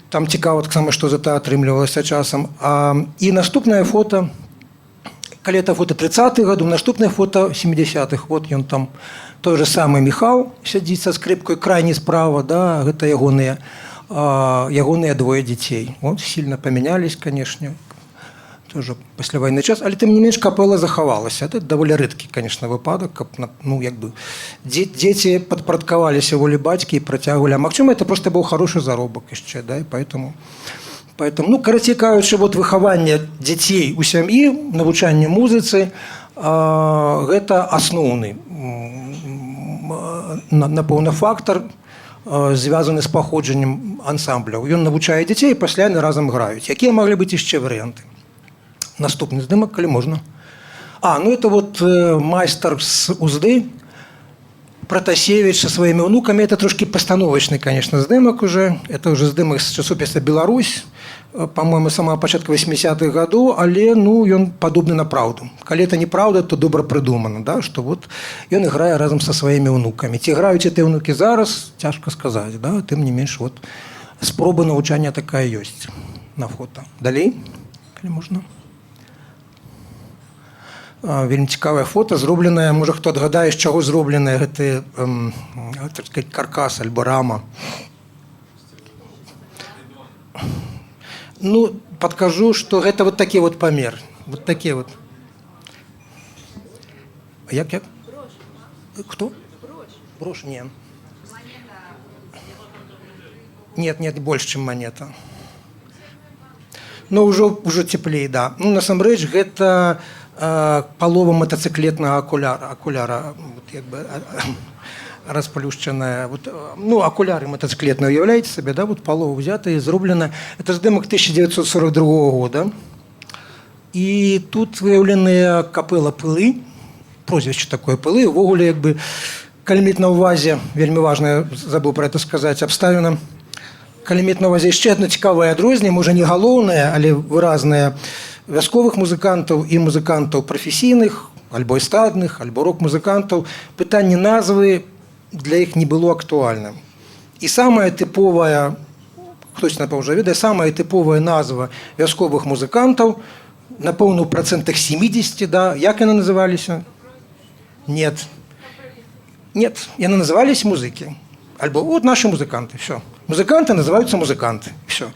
Там цікава таксама, што за это атрымлівалася часам. І наступнае фото, калі это фото 30-х гадоў, наступнае фото 70-х. Вот ён там, той же самы Михал сядзіць са скрыпкой, крайні справа, да, гэта ягоныя двое дзяцей. Вот, сильно памянялись, канешне. Тоже пасляваенны час, але тым не менш капэла захавалася. Это даволі рэдкі, конечно, выпадак, каб, ну, як бы дзеці падпарадкаваліся волі бацькі і працягвалі. А магчыма, это просто быў хорошы заробак яшчэ, да, і поэтому, ну, карацей кажучы, вот выхаванне дзяцей у сям'і, навучанне музыцы, гэта асноўны, напэўна, фактар, звязаны з паходжаннем ансамбляў. Ён навучае дзяцей, і пасля яны разам граюць. Якія маглі быць яшчэ варыянты? Наступны здымак, калі можна. Ну это вот майстар з Узды, Протасевич со своими внуками. Это трошки постановочный, конечно, здымак уже. Это уже здымак з часопіса «Беларусь», по-моему, з самого пачатку 80-х гадоў, але, ну, ён падобны на праўду. Калі это неправда, то добра прыдумана, да, што вот ён іграе разам са сваімі внукамі. Ці граюць гэтыя внукі зараз, цяжка сказаць, да, тым не менш, вот спроба навучання такая ёсць на фото. Далей, калі можна. Вельмі цікавае фото, зробленае, можа, хто адгадае, з чаго зробленае гэты, так сказать, каркас альбо рама. Ну, падкажу, што гэта вот такі вот памер. Вот такі вот. Як? Хто? Брош, не. Нет, больш, чым манета. Но ўжо цеплей, да. Ну, насамрэч, гэта палова мотоциклетного окуляра вот, як бы, расплющенная. Вот, ну, окуляры мотоциклетные, уявляете себе, да, вот полова взята и зроблена. Это здымок 1942 года. И тут выявлены капэла Пылы, прозвище такое Пылы, увогуле, як бы, калі мець на ўвазе, вельмі важна, забыл про это сказать, абставіна, калі мець на ўвазе яшчэ одно цікавае адрозненне, можа не галоўнае, але выразнае, вясковых музыкантаў і музыкантаў прафесійных, альбо эстрадных, альбо рок-музыкантаў, пытанне назвы для іх не было актуальным. І самая тыповая, хтось, напэўна, ўжо ведае, самая тыповая назва вясковых музыкантаў, напэўна, у процентах 70, да, як яны называліся? Нет, яны назывались музыкі. Альбо вот наши музыканты, все. Музыканты называются музыканты, все.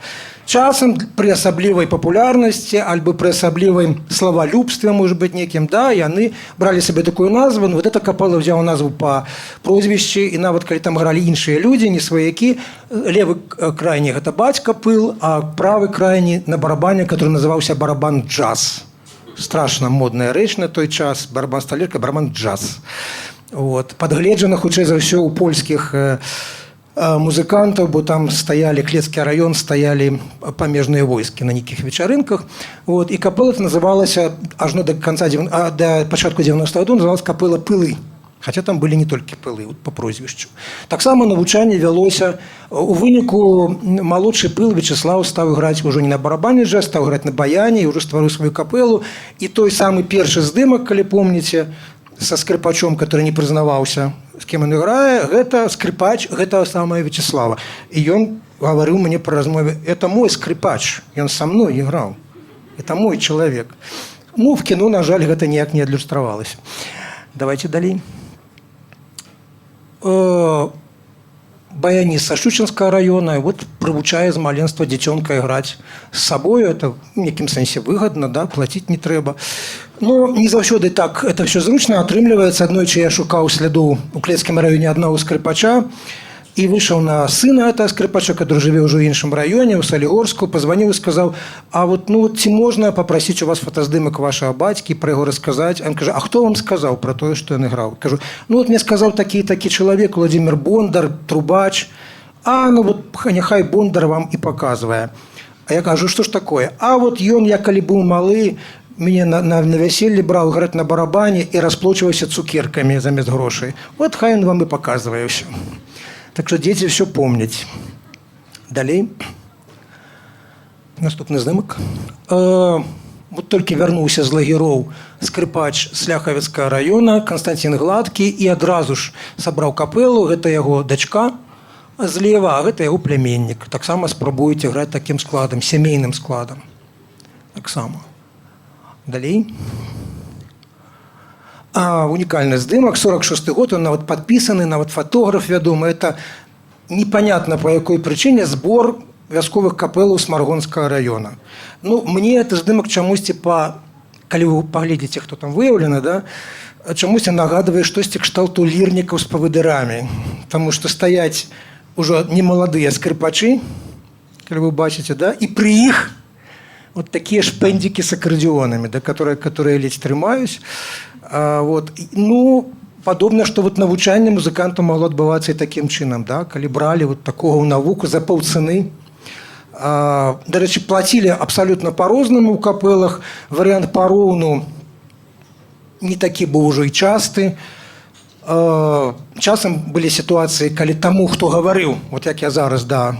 Часам при асаблівай папулярнасці альбо при асаблівай славалюбстве, может быть, некім, да, яны бралі сабе такую назву. Вот эта капэла взяла назву по прозвішчы, і нават калі там гралі іншыя людзі, не сваякі, левы крайні гэта бацька Пыл, а правы крайні на барабане, который называўся барабан джаз. Страшна модная рэч на той час, барабан сталерка, барабан джаз. Вот. Падгледжана, хутчэй за ўсё, у польскіх музыкантаў, бо там стаялі Клецкі раён, стаялі памежныя войскі на нейкіх вечарынках. Вот. І капэла называлася ажно да пачатку 90-х гадоў называлася капэла Пылы. Хаця там былі не толькі пылы, по прозвішчу. Таксама навучанне вялося. У выніку малодшы Пыл Вячеслав стаў іграць ужо не на барабане джаз, стаў іграць на баяне і ўжо стварыў сваю капэлу. І той самы першы здымак, калі помніце, со скрипачом, который не признаваўся, з кем он играе, гэта скрипач гэтага самого Вячеслава. І ён гаварыў мне пры размове: это мой скрипач, ён со мной играў, это мой человек. Ну, в кино, на жаль, гэта ніяк не адлюстравалася. Давайте далей. Баяніст са Шчучынскага района, вот прывучае з маленства дзіцёнка іграць з сабою. Это в нейкім сэнсе выгадна, да, плаціць не трэба. Но не заўсёды так это все зручна атрымліваецца. Аднойчы я шукаў слядоў у Клецкім раёне аднаго скрипача і выйшаў на сына этого скрипача, который жыве ўжо ў іншым раёне, у Салігорску, пазваніў і сказаў: а вот, ну, ці можна папрасіць у вас фотаздымак вашага бацькі, пра яго расказаць? Ён кажа: а хто вам сказаў пра тое, што ён іграў? Кажу: ну вот мне сказаў такі чалавек, Владимир Бондар, трубач. А, ну вот няхай Бондар вам і паказвае. А я кажу: што ж такое? А вот ён, я калі быў малы, мяне на вяселле браў іграць на барабане і расплочваўся цукеркамі замест грошай. Вот хай ён вам і паказвае ўсё. Так что дети все помнят. Далей. Наступный здымак. Вот только вернулся з лагероў скрипач з Ляхавіцкага района Константин Гладкі і адразу ж сабраў капэлу. Гэта яго дачка злева, а гэта яго пляменнік. Таксама спрабуюць іграць такім складам, сямейным складам. Таксама. Далей. Уникальный здымак, 46-й год, он нават подписаны, нават фотограф вядомы. Это непонятно по какой причине сбор вясковых капэлаў Смаргонскага района. Ну, мне это здымак чамусьці калі вы паглядзіце, хто там выяўлены, да, чамусьці нагадвае штосьці кшталту лірнікаў з павыдырамі. Таму што стаяць ужо немаладыя скрипачы, калі вы бачыце, да, і пры іх вот такие шпендики с аккордеонами, да, которые ледь трымаюсь. Вот. Ну, падобна, што вот навучанне музыканту магло адбывацца і такім чынам, да, калі бралі вот такого ў навуку за паўцаны. Дарэчы, плацілі абсалютна па-рознаму ў капэлах. Варыянт пароўну не такі быў ужо і часты. Часам былі сітуацыі, калі таму, хто гаварыў, вот як я зараз, да,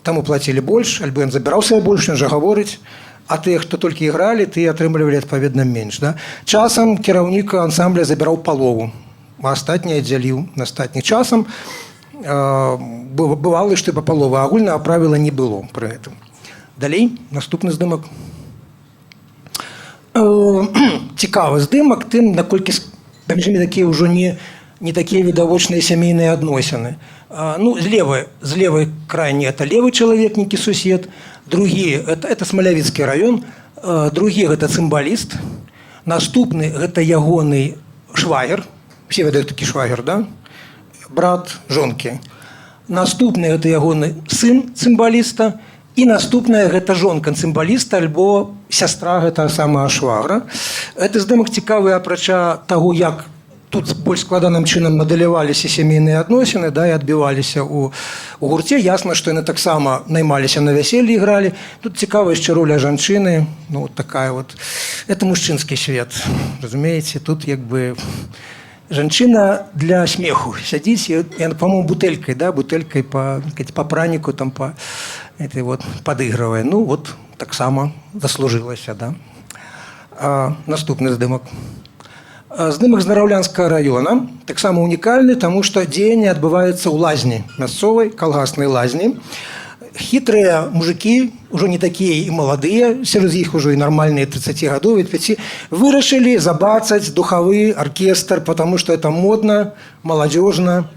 таму плацілі больш, альбо ён забіраў сабе больш, ён жа гаворыць. А тыя, хто толькі ігралі, тыя атрымлівалі адпаведна менш. Да? Часам кіраўнік ансамбля забіраў палову, а астатняе дзяліў на астатніх. Часам бывала, што і па паловы, а агульнага правіла не было пры гэтым. Далей, наступны здымак. Цікавы здымак тым, наколькі паміж імі такія ўжо не такія відавочныя сямейныя адносіны. Ну, з левой крайні это левый чалавек, нейкі сусед. Другі это Смалявіцкі раён, другі гэта цымбаліст, наступны гэта ягоны швагер, все ведаюць такі швагер, да? Брат жонкі. Наступны гэта ягоны сын цымбаліста, і наступная гэта жонка цымбаліста альбо сястра гэтага самага швагра. Гэты здымак цікавы, апрача таго, як тут больш складаным чынам мадэляваліся сямейныя адносіны, да, і адбіваліся ў гурце. Ясна, што яны таксама наймаліся на вяселлі, ігралі. Тут цікава яшчэ роля жанчыны. Ну, такая вот. Это мужчынскі свет. Разумееце, тут як бы жанчына для смеху сядзіць, яна, по-моему, бутэлькай, да, бутэлькай па праніку там вот падыгрывае. Ну, вот таксама заслужылася, да. Наступны здымак. Здымак з Нараўлянскага раёна таксама унікальны, таму што дзеянне адбываецца ў лазні мясцовай, калгаснай лазні. Хітрыя мужыкі, ужо не такія і маладыя, сярод іх ужо і нармальныя 30 гадоў, 5, вырашылі забацаць духавы аркестр, потому што это модна, маладзёжна.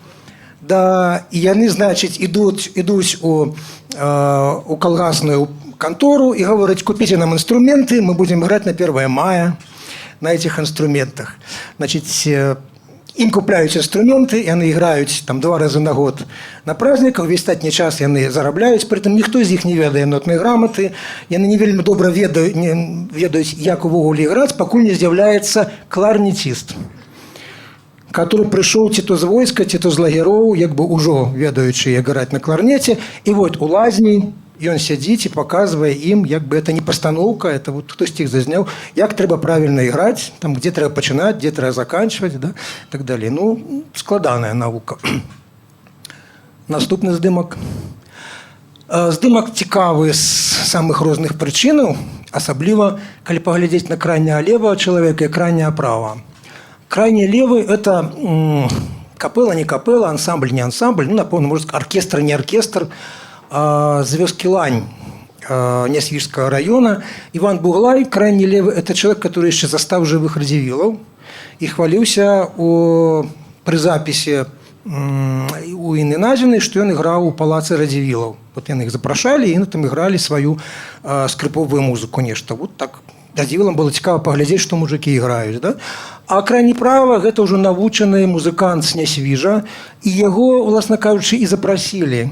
Да, і яны, значыць, ідуць у калгасную контору и говорят: купите нам инструменты, мы будем играть на 1 мая на этих инструментах. Значит, им купляют инструменты, и они играют там 2 раза на год на праздниках, весь астатні час они зарабляют, при этом никто из них не ведает нотной грамоты, и они не вельми добра ведают, як увогуле играть, покуль не з'является кларнетист, который пришел ці то з войска, ці то з лагероў, як бы ўжо ведаючы як граць на кларнете, и вот у лазні ён сядзіць і паказвае ім, як бы это не пастаноўка, это вот хтосьці іх зазняў, як трэба правільна іграць, там, где трэба пачынаць, где трэба заканчваць, да, і так далее. Ну, складаная навука. Наступны здымак. Здымак цікавы з самых розных прычынаў, асабліва, калі паглядзець на крайняга левого чалавека і крайняга правого. Крайний левый – это капелла, не капелла, ансамбль, не ансамбль, ну, напомню, может, оркестр, не оркестр, з вёскі Лань Нясвіжского района. Иван Буглай, крайний левый – это человек, который еще застав живых радзівілаў и хвалился при записи у Інны Назіўнай, что он играл у палацы радзівілаў. Вот они их запрашали, и они там играли свою скрыповую музыку, нешта. Вот так. Радзівілам было цікава паглядзець, што мужыкі іграюць. Да? А крайні права – гэта ўжо навучаны музыкант з Нясвіжа, і яго, уласна кажучы, і запрасілі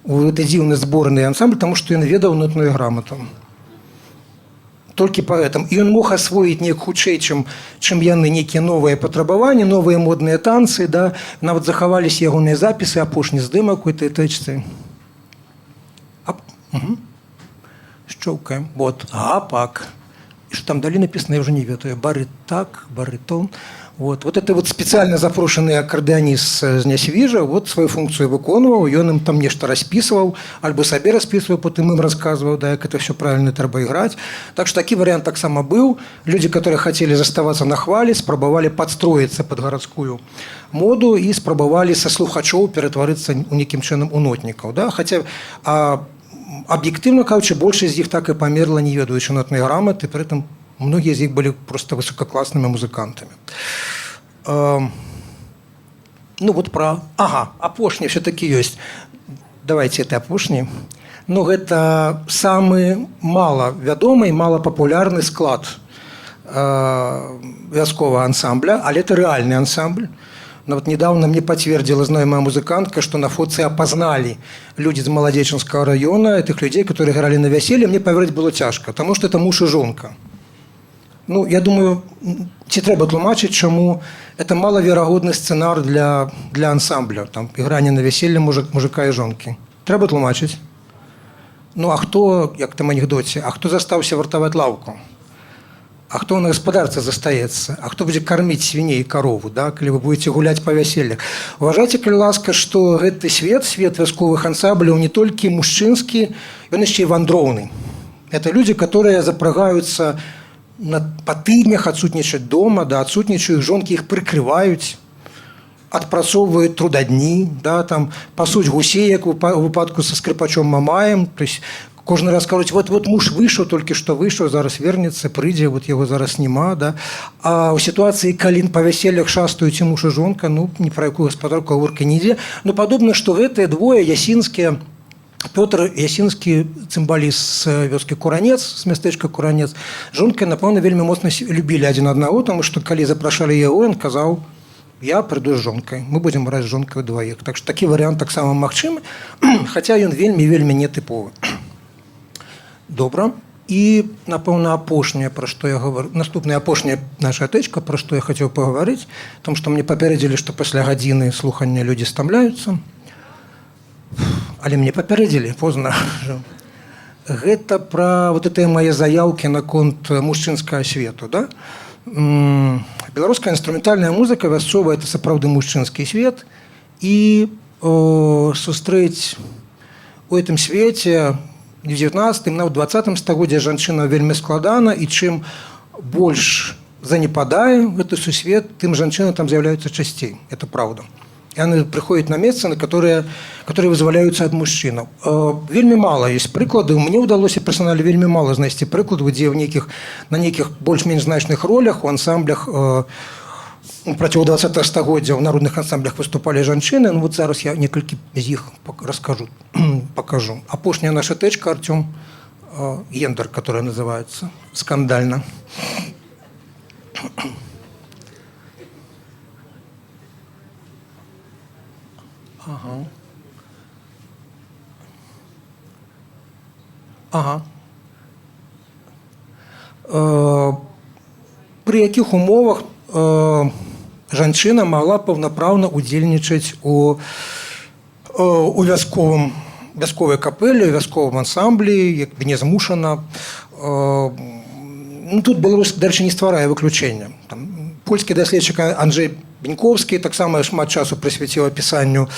у гэты дзіўны зборны ансамбль, таму што ён ведаў нотную грамоту. Толькі поэтому. І ён мог асвоіць неяк хутчэй, чым яны нейкія новыя патрабаванні, новыя модныя танцы, да? Нават захаваліся ягоныя запісы, апошні здымак у этой тэчцы. Щелкаем. Вот. Гапак. И что там далее написано, я уже не ведаю. Баритак, баритон. Вот. Вот это вот специально запрошенный аккордеонист з Нясвіжа вот свою функцию выконваў, ён им там нешта расписывал, альбо сабе расписывал, потом им рассказывал, да, как это все правильно трэба играть. Так что такой вариант так само был. Люди, которые хотели заставаться на хвале, спробовали подстроиться под городскую моду и спробовали со слухачоў ператварыцца у неким чынам у нотнікаў. Да? Хотя объективно, кажучы, большасць з іх так и померла, не ведаючы нотной грамоты, при этом многие из них были просто высококлассными музыкантами. Ну вот про... Ага, апошні все-таки есть. Давайте это апошні. Но это самый маловядомый, малопопулярный склад вяскового ансамбля, але это реальный ансамбль. Но вот недавно мне подтвердила знакомая музыкантка, что на фоце опознали люди из Молодеченского района, этих людей, которые играли на веселье. Мне поверить было тяжко, потому что это муж и жонка. Ну, я думаю, ці трэба тлумачыць, чаму это малаверагодны сцэнар для ансамбля. Там ігранне на веселье мужика і жонкі. Трэба тлумачыць. Ну, а хто, як там анекдоце, а хто застаўся вартаваць лаўку? А хто на гаспадарцы застаецца? А хто будзе карміць свіней і карову, да, калі вы будете гуляць па вяселлях? Уважайце, калі ласка, што гэты свет вясковых ансамбляў не толькі мужчынскі, ён яшчэ і вандроўны. Это люди, которые запрагаюцца па тыднях, адсутнічаць дома, да, адсутнічаюць, жонкі іх прыкрываюць, адпрацоўваюць трудадні, да, там, пасуць гусей, як у выпадку са скрыпачом Мамаем. То есть кожны раз кажуць, вот муж выйшаў, толькі што выйшаў, зараз вернецца, прыйдзе, вот яго зараз няма. Да. А ў сітуацыі, калі па вяселлях шастаюць і муж і жонка, ну, ні пра якую гаспадарку гаворкі не ідзе. Ну, падобна, што гэтыя двое ясінскія, Пётр Ясінскі, цымбаліст з вёскі Куранец, з мястэчка Куранец, жонка, напэўна, вельмі моцна любілі адзін аднаго, таму што калі запрашалі яго, ён казаў: я прыйду з жонкай, мы будзем граць з жонкай удваіх. Так што такі варыянт таксама магчымы, хаця ён вельмі нетыповы. Добра. І, напэўна, апошняе, пра што я гавару, наступная апошняя наша тэчка, пра што я хацеў пагаварыць, тому што мне папярэдзілі, што пасля гадзіны слухання людзі стамляюцца. Але мне папярэдзілі, позна. Гэта пра вот гэтыя мае заяўкі наконт мужчынскага свету. Да? Беларуская інструментальная музыка вясковая – это сапраўды мужчынскі свет. І сустрэць у гэтым свеце в 19-м, нават 20-м стагоддзі жанчына вельмі складана, і чым больш занепадае гэты сусвет, тым жанчыны там з'яўляюцца часцей. Это правда. И они приходят на место, которые вызволяются от мужчин. Вельми мало есть прикладов. Мне удалось персонально вельми мало знайсці прикладов, где на неких больш-менш значных ролях у ансамблях Протягом 20 стагоддзя ў народных ансамблях выступалі жанчыны. Ну, вот зараз я некалькі з іх покажу. Апошняя наша тэчка, Артём Гендер, которая называется «Скандально». Пры якіх умовах жанчына магла паўнапраўна ўдзельнічаць у вясковай капэле, у вясковым ансамблі, як бы не змушана. Ну, тут Беларусь, дарэчы, не стварае выключэння. Польскі даследчык Анджэй Беньковскі таксама шмат часу прысвяціў апісанню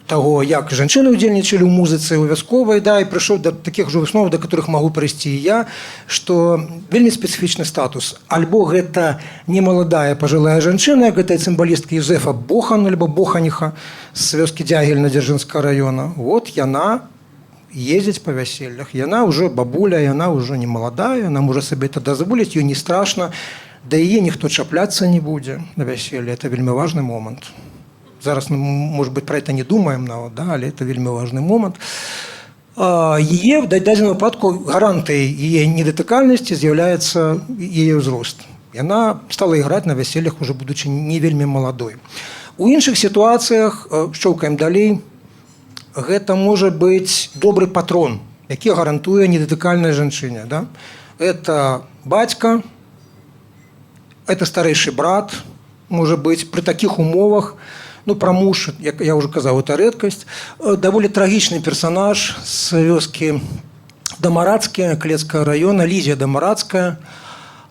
таго, як жанчыны ўдзельнічалі ў музыцы, у вясковай, да, і прыйшоў да такіх жа высноваў, да которых магу прыйсці і я, што вельмі спецыфічны статус. Альбо гэта немаладая пажылая жанчына, як гэтая цымбалістка Юзефа Бохан, альбо Боханіха з вёскі Дзягельна Дзяржынскага района. Вот яна ездзіць па вяселлях. Яна ўжо бабуля, яна ўжо не маладая, яна можа сабе это дазволіць, ёй не страшна, да яе ніхто чапляцца не будзе на вяселле. Это вельмі важны момант. Зараз мы, может быть, про это не думаем, да, але это вельмі важный момант. Яе в дадзеным выпадку гарантыяй яе недатыкальнасці з'яўляецца яе ўзрост. Яна стала іграць на вяселлях, уже будучы не вельмі маладой. У іншых сітуацыях, шчоўкаем далей, гэта можа быць добры патрон, які гарантуе недатыкальнай жанчыне. Да? Это бацька, это старэйшы брат, можа быць, пры такіх умовах. Ну, про муж, як я уже казаў, это рэдкасць. Даволі трагічны персонаж з вёскі Дамарацкія, Клецкага района, Лізія Дамарацкая.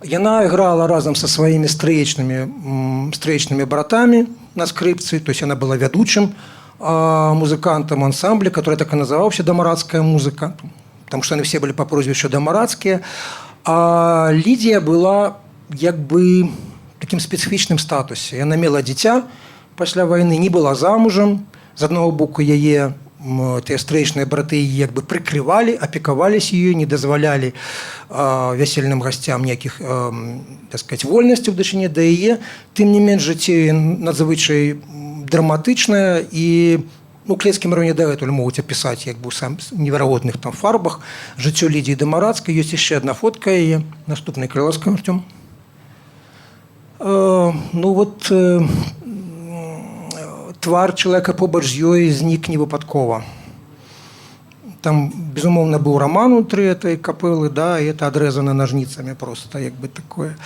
Яна іграла разам са сваімі стрэечнымі братамі на скрыпцы, то есть она была вядучым музыкантам ансамбля, который так и называўся «Дамарацкая музыка», потому что они все были по прозвищу Дамарацкія. А Лідія была як бы таким спецыфічным статусе. Яна мела дзіця пасля вайны, не была замужам. З аднаго боку, яе тыя стрэечныя браты як бы прыкрывалі, апекаваліся ёй, не дазвалялі вясельным гасцям ніякіх, так сказать, вольнасцяў ў дачыне да яе. Тым не менш, жыццё надзвычай драматычнае, і у Клецкім раёне дагэтуль могуць апісаць як бы сам неверагодных там фарбах жыццё Лідіі Дамарацкай. Ёсць яшчэ адна фотка яе. Наступны, калі ласка, Артём. Ну вот твар чалавека побач з ёй знік невыпадкова. Там, безумоўна, быў раман унутры этой капэлы, да, і это адрэзана нажніцамі просто, як бы такое.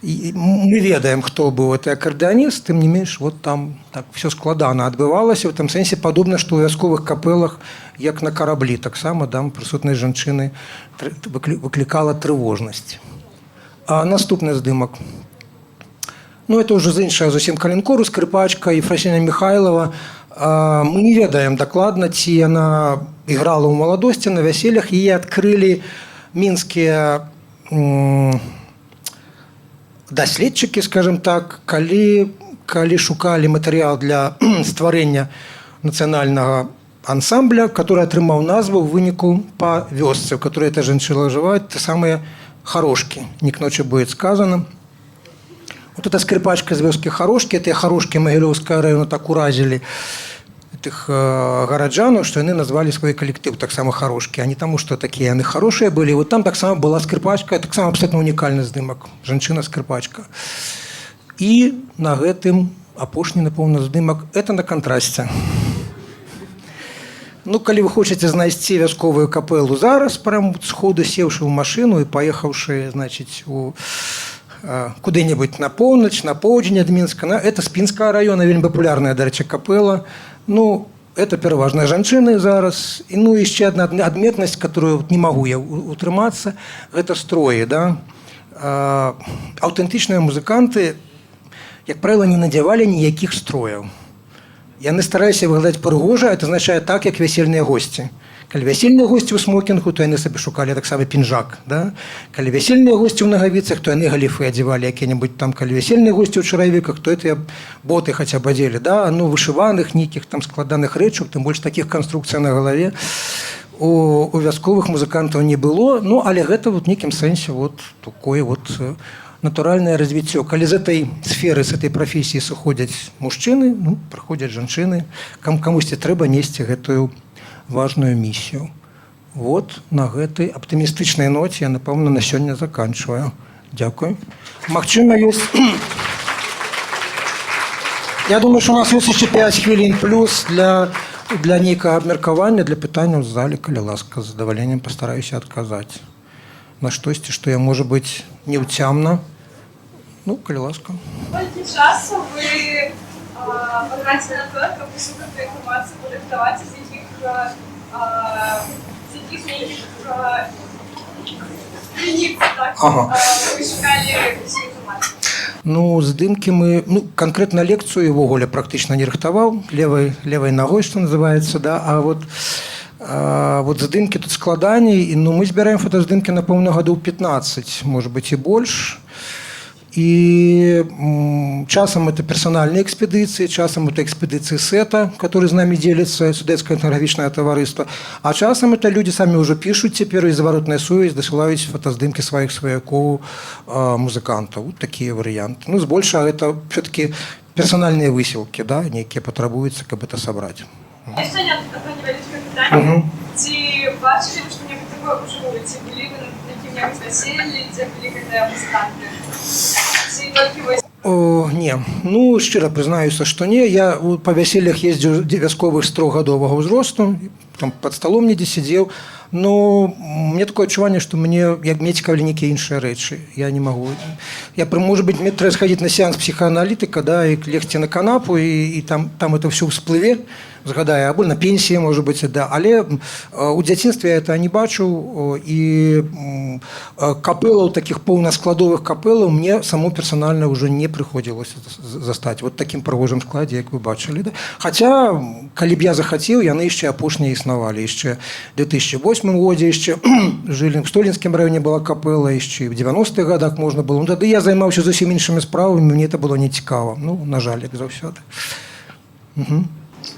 І мы ведаем, хто быў гэты акардэаніст, тым не менш, вот там так все складана адбывалася, в том сэнсе падобна, што ў вясковых капэлах, як на караблі, таксама там прысутнасць жанчыны выклікала трывожнасць. А наступны здымак. Ну, это уже з іншага зусім калінкору, скрипачка Ефрасіня Михайлова. Мы не ведаем дакладна, ці яна іграла ў маладосці на вяселлях. Яе адкрылі мінскія даследчыкі, скажем так, калі шукалі матэрыял для стварэння нацыянальнага ансамбля, который атрымаў назву ў выніку па вёсцы, у которой эта жанчына жывае, те самыя Харошкі. «Не к ночи будет сказано». Вот эта скрипачка з вёскі Харошкі, тыя Харошкі Магілёўскага района так уразілі тых гараджанаў, што яны назвалі свой калектыў таксама Харошкі, а не таму, што такія яны хорошыя былі. Вот там таксама была скрипачка, таксама абсолютно унікальны здымак, жанчына-скрипачка. І на гэтым апошні, напэўна, здымак, это на кантрасце. Ну, калі вы хочаце знайсці вясковую капэлу зараз, прям сходу сеўшы ў машыну і паехаўшы, значыць, куды-нибудь на поўнач, на поўдзень ад Мінска. Это з Пінскага района, вельмі папулярная, дарэчы, капэла. Ну, это пераважна жанчыны зараз. І ну, яшчэ адна адметнасць, которую не магу я утрымацца, гэта строі, да. Аўтэнтычныя музыканты, як правіла, не надзявалі ніякіх строяў. Яны стараліся выглядаць прыгожа, это азначае так, як вясельныя госці. Калі вясельныя госці ў смокінгу, то яны сабе шукалі таксама пінжак. Да? Калі вясельныя госці ў нагавіцах, то яны галіфы адзявалі якія-небудзь там. Калі вясельныя госці ў чаравіках, то гэтыя боты хаця б адзелі. Да? Ну, вышываных, нейкіх там складаных рэчаў, тым больш такіх канструкцый на галаве у вясковых музыкантаў не было. Ну, але гэта вот нейкім сэнсе вот такое вот натуральное развитие. Коли из этой сферы, с этой профессии сыходят мужчины, ну, приходят женщины, кому-то треба нести эту важную миссию. Вот на этой оптимистичной ноте я, напомню, на сегодня заканчиваю. Дякую. Магчыма, есть... Я думаю, что у нас есть еще 5 хвилин плюс для некого обмеркования, для питания в зале, коли ласка, с задоволением постараюсь отказать. На штосьці, што я, можа быць, не ўцямна. Ну, калі ласка. Колькі часу вы потратили на то, каб пошукати інформацію, подиктувати, з яких клінік, так, ви шукали всю інформацію? Ну, здымкі мы... Ну, конкретно лекцию увогуле практычна не рыхтаваў, левой ногой, что называется, да, а вот здымкі тут складаней, ну, мы збіраем фотаздымкі, напомню, гадоў 15, может быть, и больше. И часом это персональные экспедиции, часом это экспедиции СЭТа, который с нами делится, Судетское этнографичное товариство, а часом это люди сами уже пишут теперь, и заворотная сувязь досылают фотоздымки своих свояков, музыкантов. Вот такие варианты. Ну, збольшага это все-таки персональные выселки, да, некие потребуются, как это собрать. Еще одно невеличке питание. Ці бачили, что-нибудь такое вживую? Ці були ви на яким-нибудь весіллі, де були музиканти? Ці тільки ви... Не, ну, щиро признаюся, что не. Я по весельях ездил вясковых з 3-гадового ўзросту, там под столом недзе сидел, но мне такое адчуванне, что мне цікавілі нейкія іншыя рэчы. Я не могу. Может быть, мне треба сходить на сеанс психоаналитика, да, и легче на канапу, и там это все всплыве, згадаю, або на пенсии, может быть, да. Але у дзяцінстве я это не бачыў, и капелаў, таких полноскладовых капелаў мне само персонально уже не приходилось застать. Вот таким прыгожым складе, як вы бачылі. Да? Хотя, калі б я захацеў, яны яшчэ апошнія існавалі. Яшчэ в 2008 годзе яшчэ жылі в Столінскім раёне была капела, яшчэ в 90-х годах можна было. Ну, тады я займаўся зусім іншымі справамі, мне это было не цікава. Ну, на жаль, як заўсёды.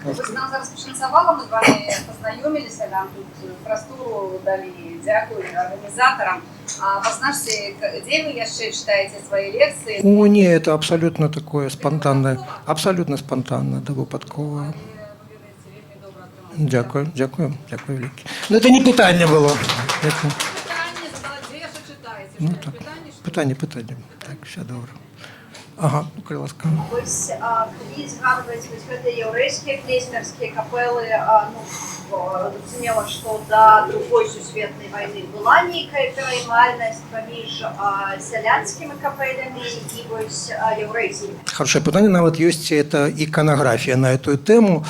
Вы с нам зараз пашанцавала, мы з вами познаёміліся, нам тут прастору далі, дзякую арганізатарам. А пазнажце, дзе вы яшчэ читаете свои лекции? О, не, это абсолютно такое спонтанное, абсолютно спонтанно, да, выпадково. Дякую вялікі. Ну, это не питання було. Питання задала, дзе яшчэ читаете? Ну, так. Питання. Так, все добре. Ага, ну, калі ласка. Вось, калі згадваць гэтыя яўрэйскія клейстарскія капелы, зразумела, што да другой сусветнай вайны была нейкая пераймальнасць паміж сялянскімі капелямі і вось яўрэйскімі. Хорошее питание. Нават есть это иконография на эту тему.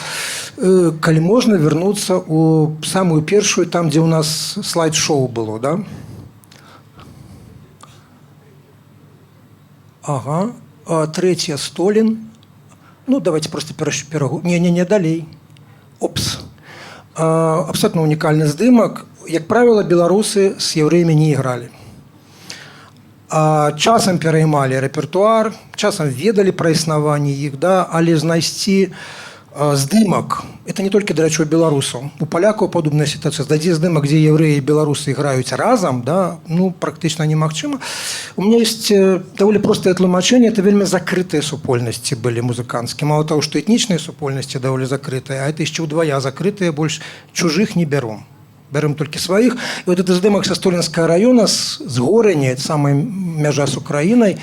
Калі можно вернуться у самую первую, там, где у нас слайд-шоу было, да? Ага. Третья Столин. Ну, давайте просто пирогу. Не, далей. Опс. Абсолютно уникальный здымок. Як правило, белорусы с евреями не играли. Часам пераймалі рэпертуар, часам ведалі пра існаванне іх, да, але знайсці здымак, это не толькі, дарэчы, у беларусаў. У палякаў падобная сітуацыя. Знайдзі здымак, дзе евреі і беларусы іграюць разам, да, ну, практычна немагчыма. У меня есть даволі простае тлумачэнне, это вельмі закрытыя супольнасці былі музыканцкія. Мало того, што этнічныя супольнасці даволі закрытыя, а это яшчэ ўдвая закрытыя, больш чужых не бяром. Бярем толькі сваіх. І вот этот здымак са Столінскага раёна, з Горані, самая мяжа з Украінай,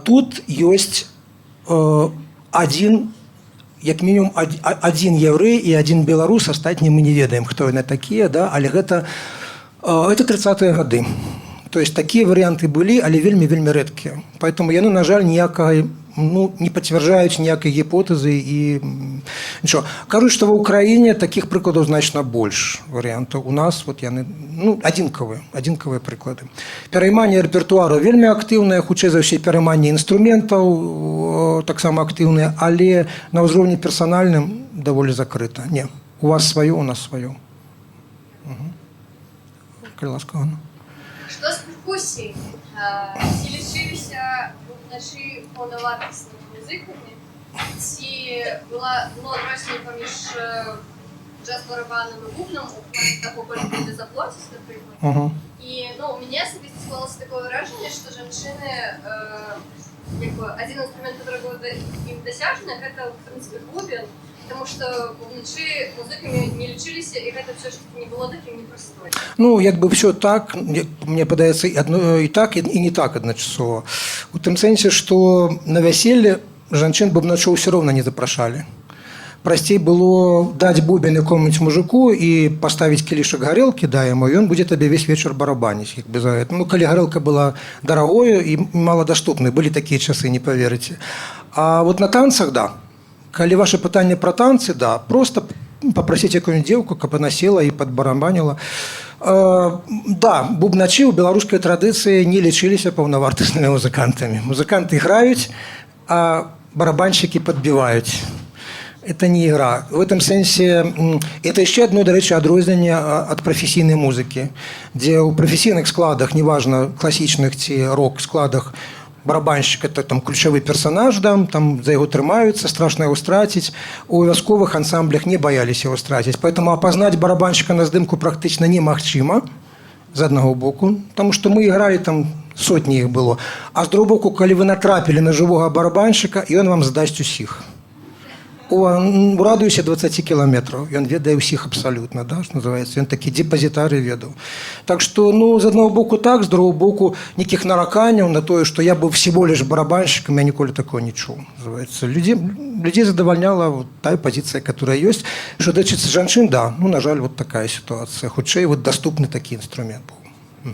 тут ёсць як мінімум один еврей і один беларус, астатнія мы не ведаем, хто яны такія, да? Але это 30-е гады. То есть такие варианты были, але вельмі рэдкія. Поэтому яны, на жаль, не пацвярджаюць ніякай гіпотэзы і нічого. Кажуць, што ва Ўкраіне такіх прыкладаў значна больш варыянтаў. У нас вот яны адзінкавыя прыклады. Перайманне рэпертуару вельмі актыўнае, хутчэй за ўсе перайманне інструментаў таксама актыўныя, але на ўзроўні персанальным даволі закрыта. Не, у вас сваё, у нас сваё. Калі ласка, Анна. Што з перкусіяй? Ці лічыліся начи паўнавартаснымі музыкамі? Ці была адрозненне паміж джаз-барабанам і бубнам у плане таго, колькі людзі заплоціць, напрыклад? І у мяне асабіста склалося таке враження, що жанчини, один інструмент, якого їм досяжно, це, в принципі, бубен, тому що бубничі музиками не лічилися, і це все ж таки не було таким непростим. Ну, якби все так, мне падаецца і так, і не так адначасова. У тым сэнсе, што на вяселле жанчын бубначоў все роўна не запрашалі. Прасцей было даць бубен якому-нибудь мужику і паставіць кілішак гарэлкі, дай яму, і ён будзе табе весь вечар барабаніць. Як бы за гэта. Ну, калі гарэлка была дарагою і маладаступнай, былі такія часы, не паверыце. А вот на танцах, да. Калі ваше пытанне пра танцы, да, просто попросить якую-нибудь девку, каб она села і падбарабаніла. Да, бубначы ў беларускай традыцыі не лічыліся паўнавартаснымі музыкантамі. Музыканты граюць, а барабанщики подбивают. Это не игра. В этом сенсе это еще одно, до речі, адрозненне от професійной музыки, где у професійных складах, неважно, классичных ці рок-складах, барабанщик – это там ключевой персонаж, да, там за его трымаются, страшно его стратить. У вясковых ансамблях не боялись его стратить. Поэтому опознать барабанщика на здымку практично немагчыма, з аднаго боку, потому что мы играли там, сотні іх было. А з другого боку, калі вы натрапілі на жывога барабанщика, ён вам здасць усіх. У радыусе 20 кіламетраў. Ён ведае ўсіх абсалютна, да, што называецца. Ён такі депазітары ведаў. Так што, ну, з аднаго боку так, з другого боку, нейкіх нараканняў на тое, што я быў всего лишь барабанщиком, я ніколі такого не чуў. Называецца. Людзей задавальняла вот тая пазіцыя, которая ёсць. Што датычыцца жанчын, да, ну, на жаль, вот такая сітуацыя. Хутчэй вот доступны такі інструмент быў.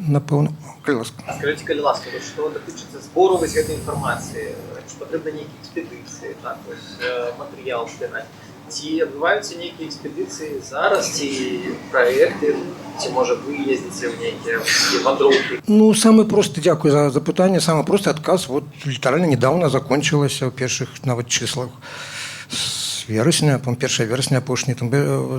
Напэўна, калі ласка. А скажите, калі ласка, што датычыцца збору вось гэтай інфармацыі, ці патрэбна нейкія экспедыцыі, так, вось матэрыял збіраць? Ці адбываюцца нейкія экспедыцыі зараз, ці праекты, ці, можа, вы ездзіце ў нейкія вандроўкі? Ну, самый просты, дзякую за запытанне, самый просты адказ, вот літаральна недавно закончылася ў першых нават числах. Верасня, по-моему, 1 верасня апошні, там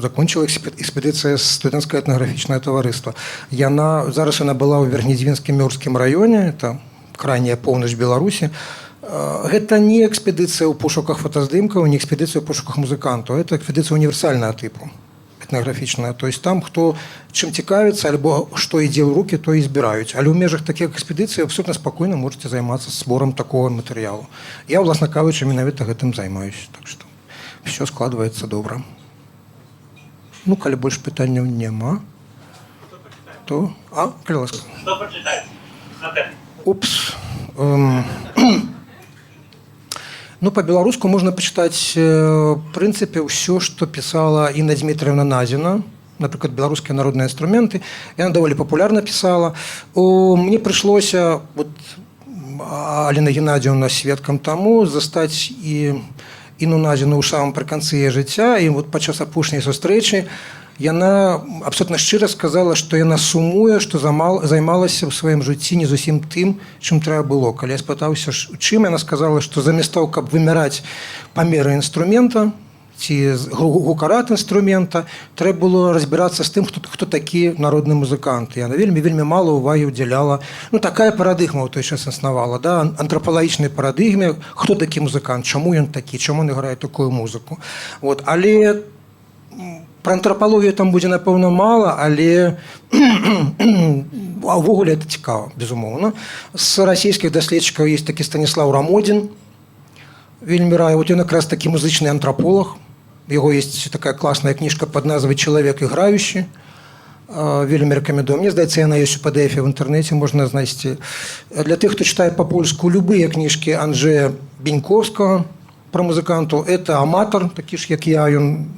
закончила экспедыцыя студэнцкае этнаграфічнае таварыства. Зараз яна была ў Верхнедзвінскім Мёрскім раёне, это крайняя поўнач Беларусі. Гэта не экспедыцыя ў пошуках фотаздымкаў, не экспедыцыя ў пошуках музыкантаў, это экспедыцыя універсальнага тыпу, этнаграфічная. То есть там, хто чым цікавіцца, альбо што ідзе ў рукі, то і збіраюць. Але ў межах такіх экспедыцый абсолютно спакойна можете займацца зборам такого матэрыялу. Я, уласна кажучы, менавіта гэтым займаюся. Так што все складывается добра. Ну, калі больш пытанняў няма, то... калі ласка. Што пачытаць? Упс. Ну, по-беларуску можна пачытаць, в прынцыпе, ўсё, што пісала Інна Дмітрыевна Назіна, напрыклад, беларускія народныя інструменты. Яна даволі папулярна пісала. Мне прыйшлося, вот, Аліна Геннадзіўна сведкам таму, застаць і Інну Назіну ў самым прыканцы яе жыцця, і вот падчас апошняй сустрэчы яна абсолютна шчыра сказала, што яна сумуе, што займалася ў сваім жыцці не зусім тым, чым трэба было. Калі я спытаўся, чым, яна сказала, што замест таго, каб вымяраць памеры інструмента ці гукарат інструмента, трэба было разбірацца з тым, хто такі народны музыкант. Яна вельмі мала ўвагі ўдзяляла. Ну, такая парадыгма ў той час існавала, да, антропалагічнай парадыгме, хто такі музыкант, чаму ён такі, чаму ён грае такую музыку. Вот. Але пра антропалогію там будзе, напэўна, мала, але увогуле это цікава, безумоўна. З расійскіх даследчыкаў ёсць такі Станіслаў Рамодзін, вельмі раю. Вот ён якраз такі музычны антраполаг. Яго ёсць такая класная кніжка пад назвай «Чалавек іграючы». Вельмі рэкамендую. Мне здаецца, яна ёсць у PDF в інтэрнэце, можна знайсці. Для тых, хто чытае па-польску, любыя кніжкі Анджэя Беньковскага пра музыкантаў, это аматар, такі ж, як я, ён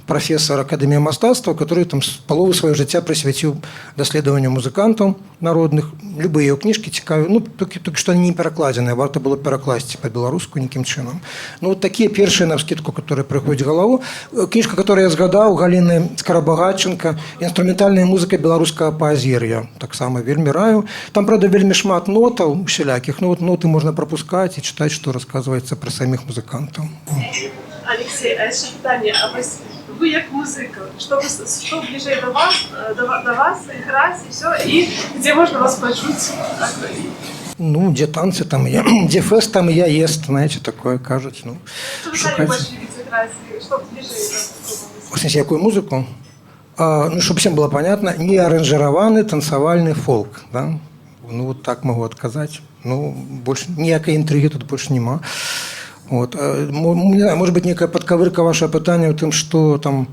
профессор Академии мастацтва, который там палову свайго жыцця прысвяціў даследаванню музыкантаў народных. Любыя яго кніжкі цікавыя, ну, толькі што не перакладзеныя, варта было перакласці па-беларуску нейкім чынам. Ну, вот такія першыя навскідку, которые прыходзяць в галаву. Кніжка, которую я згадаў, Галіны Скарабагатченка, «Інструментальная музыка беларускага паазір'я». Таксама вельмі раю. Там, правда, вельмі шмат нотаў усялякіх, ну, вот ноты можна пропускаць і чытаць, што расказваецца пра саміх музыкантаў. Алексей, а еще питание, а вы как музыка, что ближе до вас, играть и все, и где можно вас почуть? Ну, где танцы, там я, где фест, там я ест, знаете, такое кажуть. Ну, что вы сами больше любите играть, что ближе до вас? В смысле, какую музыку? Ну, чтобы всем было понятно, не аранжированный танцевальный фолк. Да? Ну, вот так могу отказать. Ну, больше ніякої інтриги тут больше нема. От. Не знаю, може бути нека подкавырка ваше питання у тим, що там,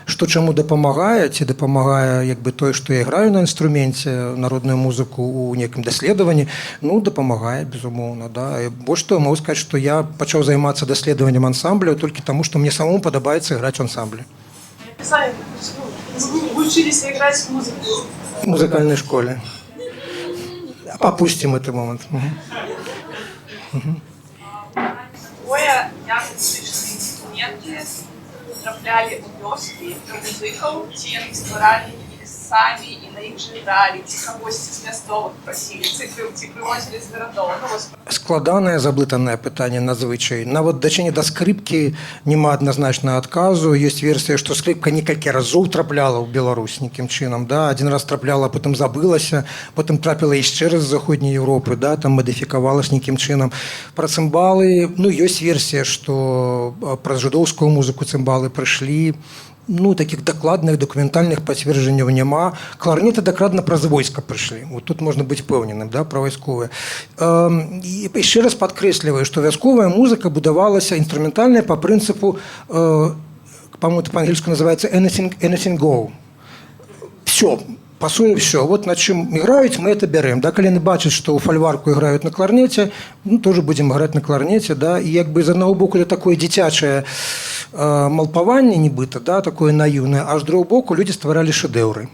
що чому допомагає, ці допомагає якби той, що я граю на інструменті, народну музику у некім дослідженні, ну, допомагає, безумовно, да. І більше того, можу сказати, що я почав займатися дослідженням ансамблю тільки тому, що мені самому подобається грати в ансамблі. Описание, вы учились играть в музыку? В музикальній школі. Опустимо цей момент. Двое як музичні інструменти потрапляли у вёски до музикаў, ці яны стваралі іх самі і на іх жа гралі, ці кагосьці з мясцовых прасілі, ці прывозілі з гарадоў. Ну, вось. Складанае, заблытанае пытанне надзвычай. Нават дачыне да скрыпкі няма адназначнага адказу. Ёсць версія, што скрыпка некалькі разоў трапляла ў Беларусь нейкім чынам. Да? Адзін раз трапляла, потым забылася, потым трапіла яшчэ раз з заходняй Еўропы, да? Там мадыфікавалася нейкім чынам. Пра цымбалы, ну, ёсць версія, што праз жыдоўскую музыку цымбалы прыйшлі. Ну, таких дакладных дакументальных пацверджанняў няма. Кларнеты дакладна праз войска прыйшлі. Вот тут можна быць пэўненым, да, пра вайсковыя. І яшчэ раз падкрэсліваю, што вясковая музыка будавалася інструментальная па прынцыпу, па-моему, па-ангельску называецца anything go. Все. Пасуе все. Вот на чым іграюць, мы это бярэм. Да? Калі яны бачаць, што ў фальварку іграюць на кларнеце, ну, тоже будзем іграць на кларнеце. Да? І як бы з аднаго боку это такое дзіцячае малпаванне нібыта, да? Такое наіўнае, а з другого боку людзі стваралі шэдэўры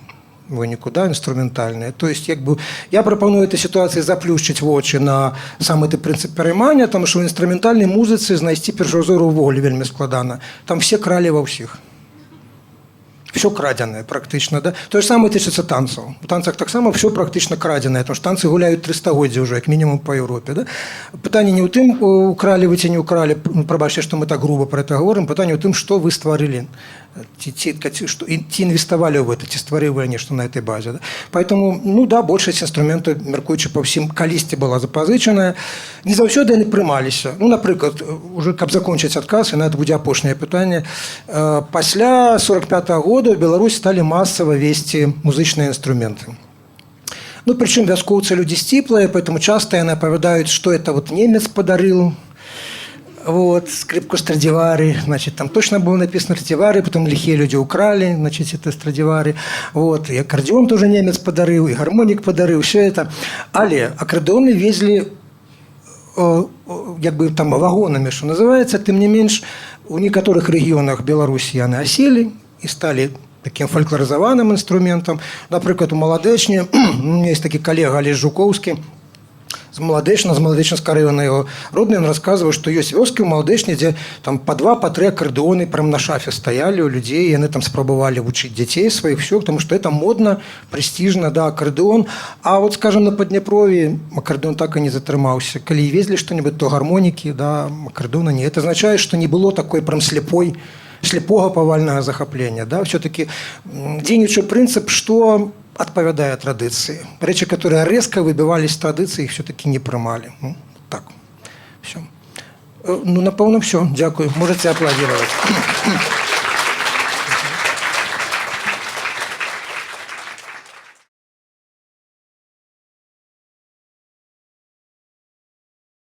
в выніку, да? Інструментальныя. То есть, як бы, я прапаную этой сітуацыі заплюшчыць вочы на сам гэты прынцып пераймання, тому што ў інструментальнай музыцы знайсці першаўзору ўвогуле вельмі складана. Там все кралі ва ўсіх. Все крадзенае практычна, да? То же самае тычыцца танцаў. У танцах таксама все практычна крадзенае, тому што танцы гуляюць 300 годдзі ўжо, як мінімум па Еўропе. Да? Пытанне не ў тым, укралі вы ці не укралі, прабачце, што мы так груба пра гэта гаворым, пытанне ў тым, што вы стварылі. Ці інвеставалі ў гэта, ці стварылі вы нешта на этой базе. Да? Поэтому, ну да, большасць інструментаў, меркуючы па ўсім, калісьці была запазычаная. Не заўсёды яны прымаліся. Ну, напрыклад, уже каб закончыць адказ, і на гэта будзе апошняе пытанне. Пасля 45-го года в Беларусь стали массово вести музычные инструменты. Ну, причем вяскоўцы люди сціплые, поэтому часто они оповедают, что это вот немец подарил, вот, скрипку Страдивари, значит, там точно было написано Страдивари, потом лихие люди украли, значит, это Страдивари, вот, и аккордеон тоже немец подарил, и гармоник подарил, все это. Але аккордеоны везли, как бы там вагонами, что называется, тем не менш, у некоторых регионах Беларуси яны осели, и стали таким фольклоризованным инструментом. Например, у Маладэчні, у меня есть такой коллега Олег Жуковский, з Маладэчнага района его родный, он рассказывает, что есть вёски у Маладэчні, где там по 2, по 3 аккордеоны прям на шафе стояли у людей, и они там спробовали учить детей своих, все, потому что это модно, престижно, да, аккордеон. А вот, скажем, на Падняпровье аккордеон так и не затрымаўся. Калі везли что-нибудь, то гармоники, да, аккордеона не. Это означает, что не было такой прям слепого повального захопления. Да? Все-таки дзейнічае прынцып, что адпавядае традыцыі. Рэчы, которые резко выбивались из традыцыі, их все-таки не прымалі. Ну, так. Все. Ну, напэўна, все. Дякую. Можете аплодировать.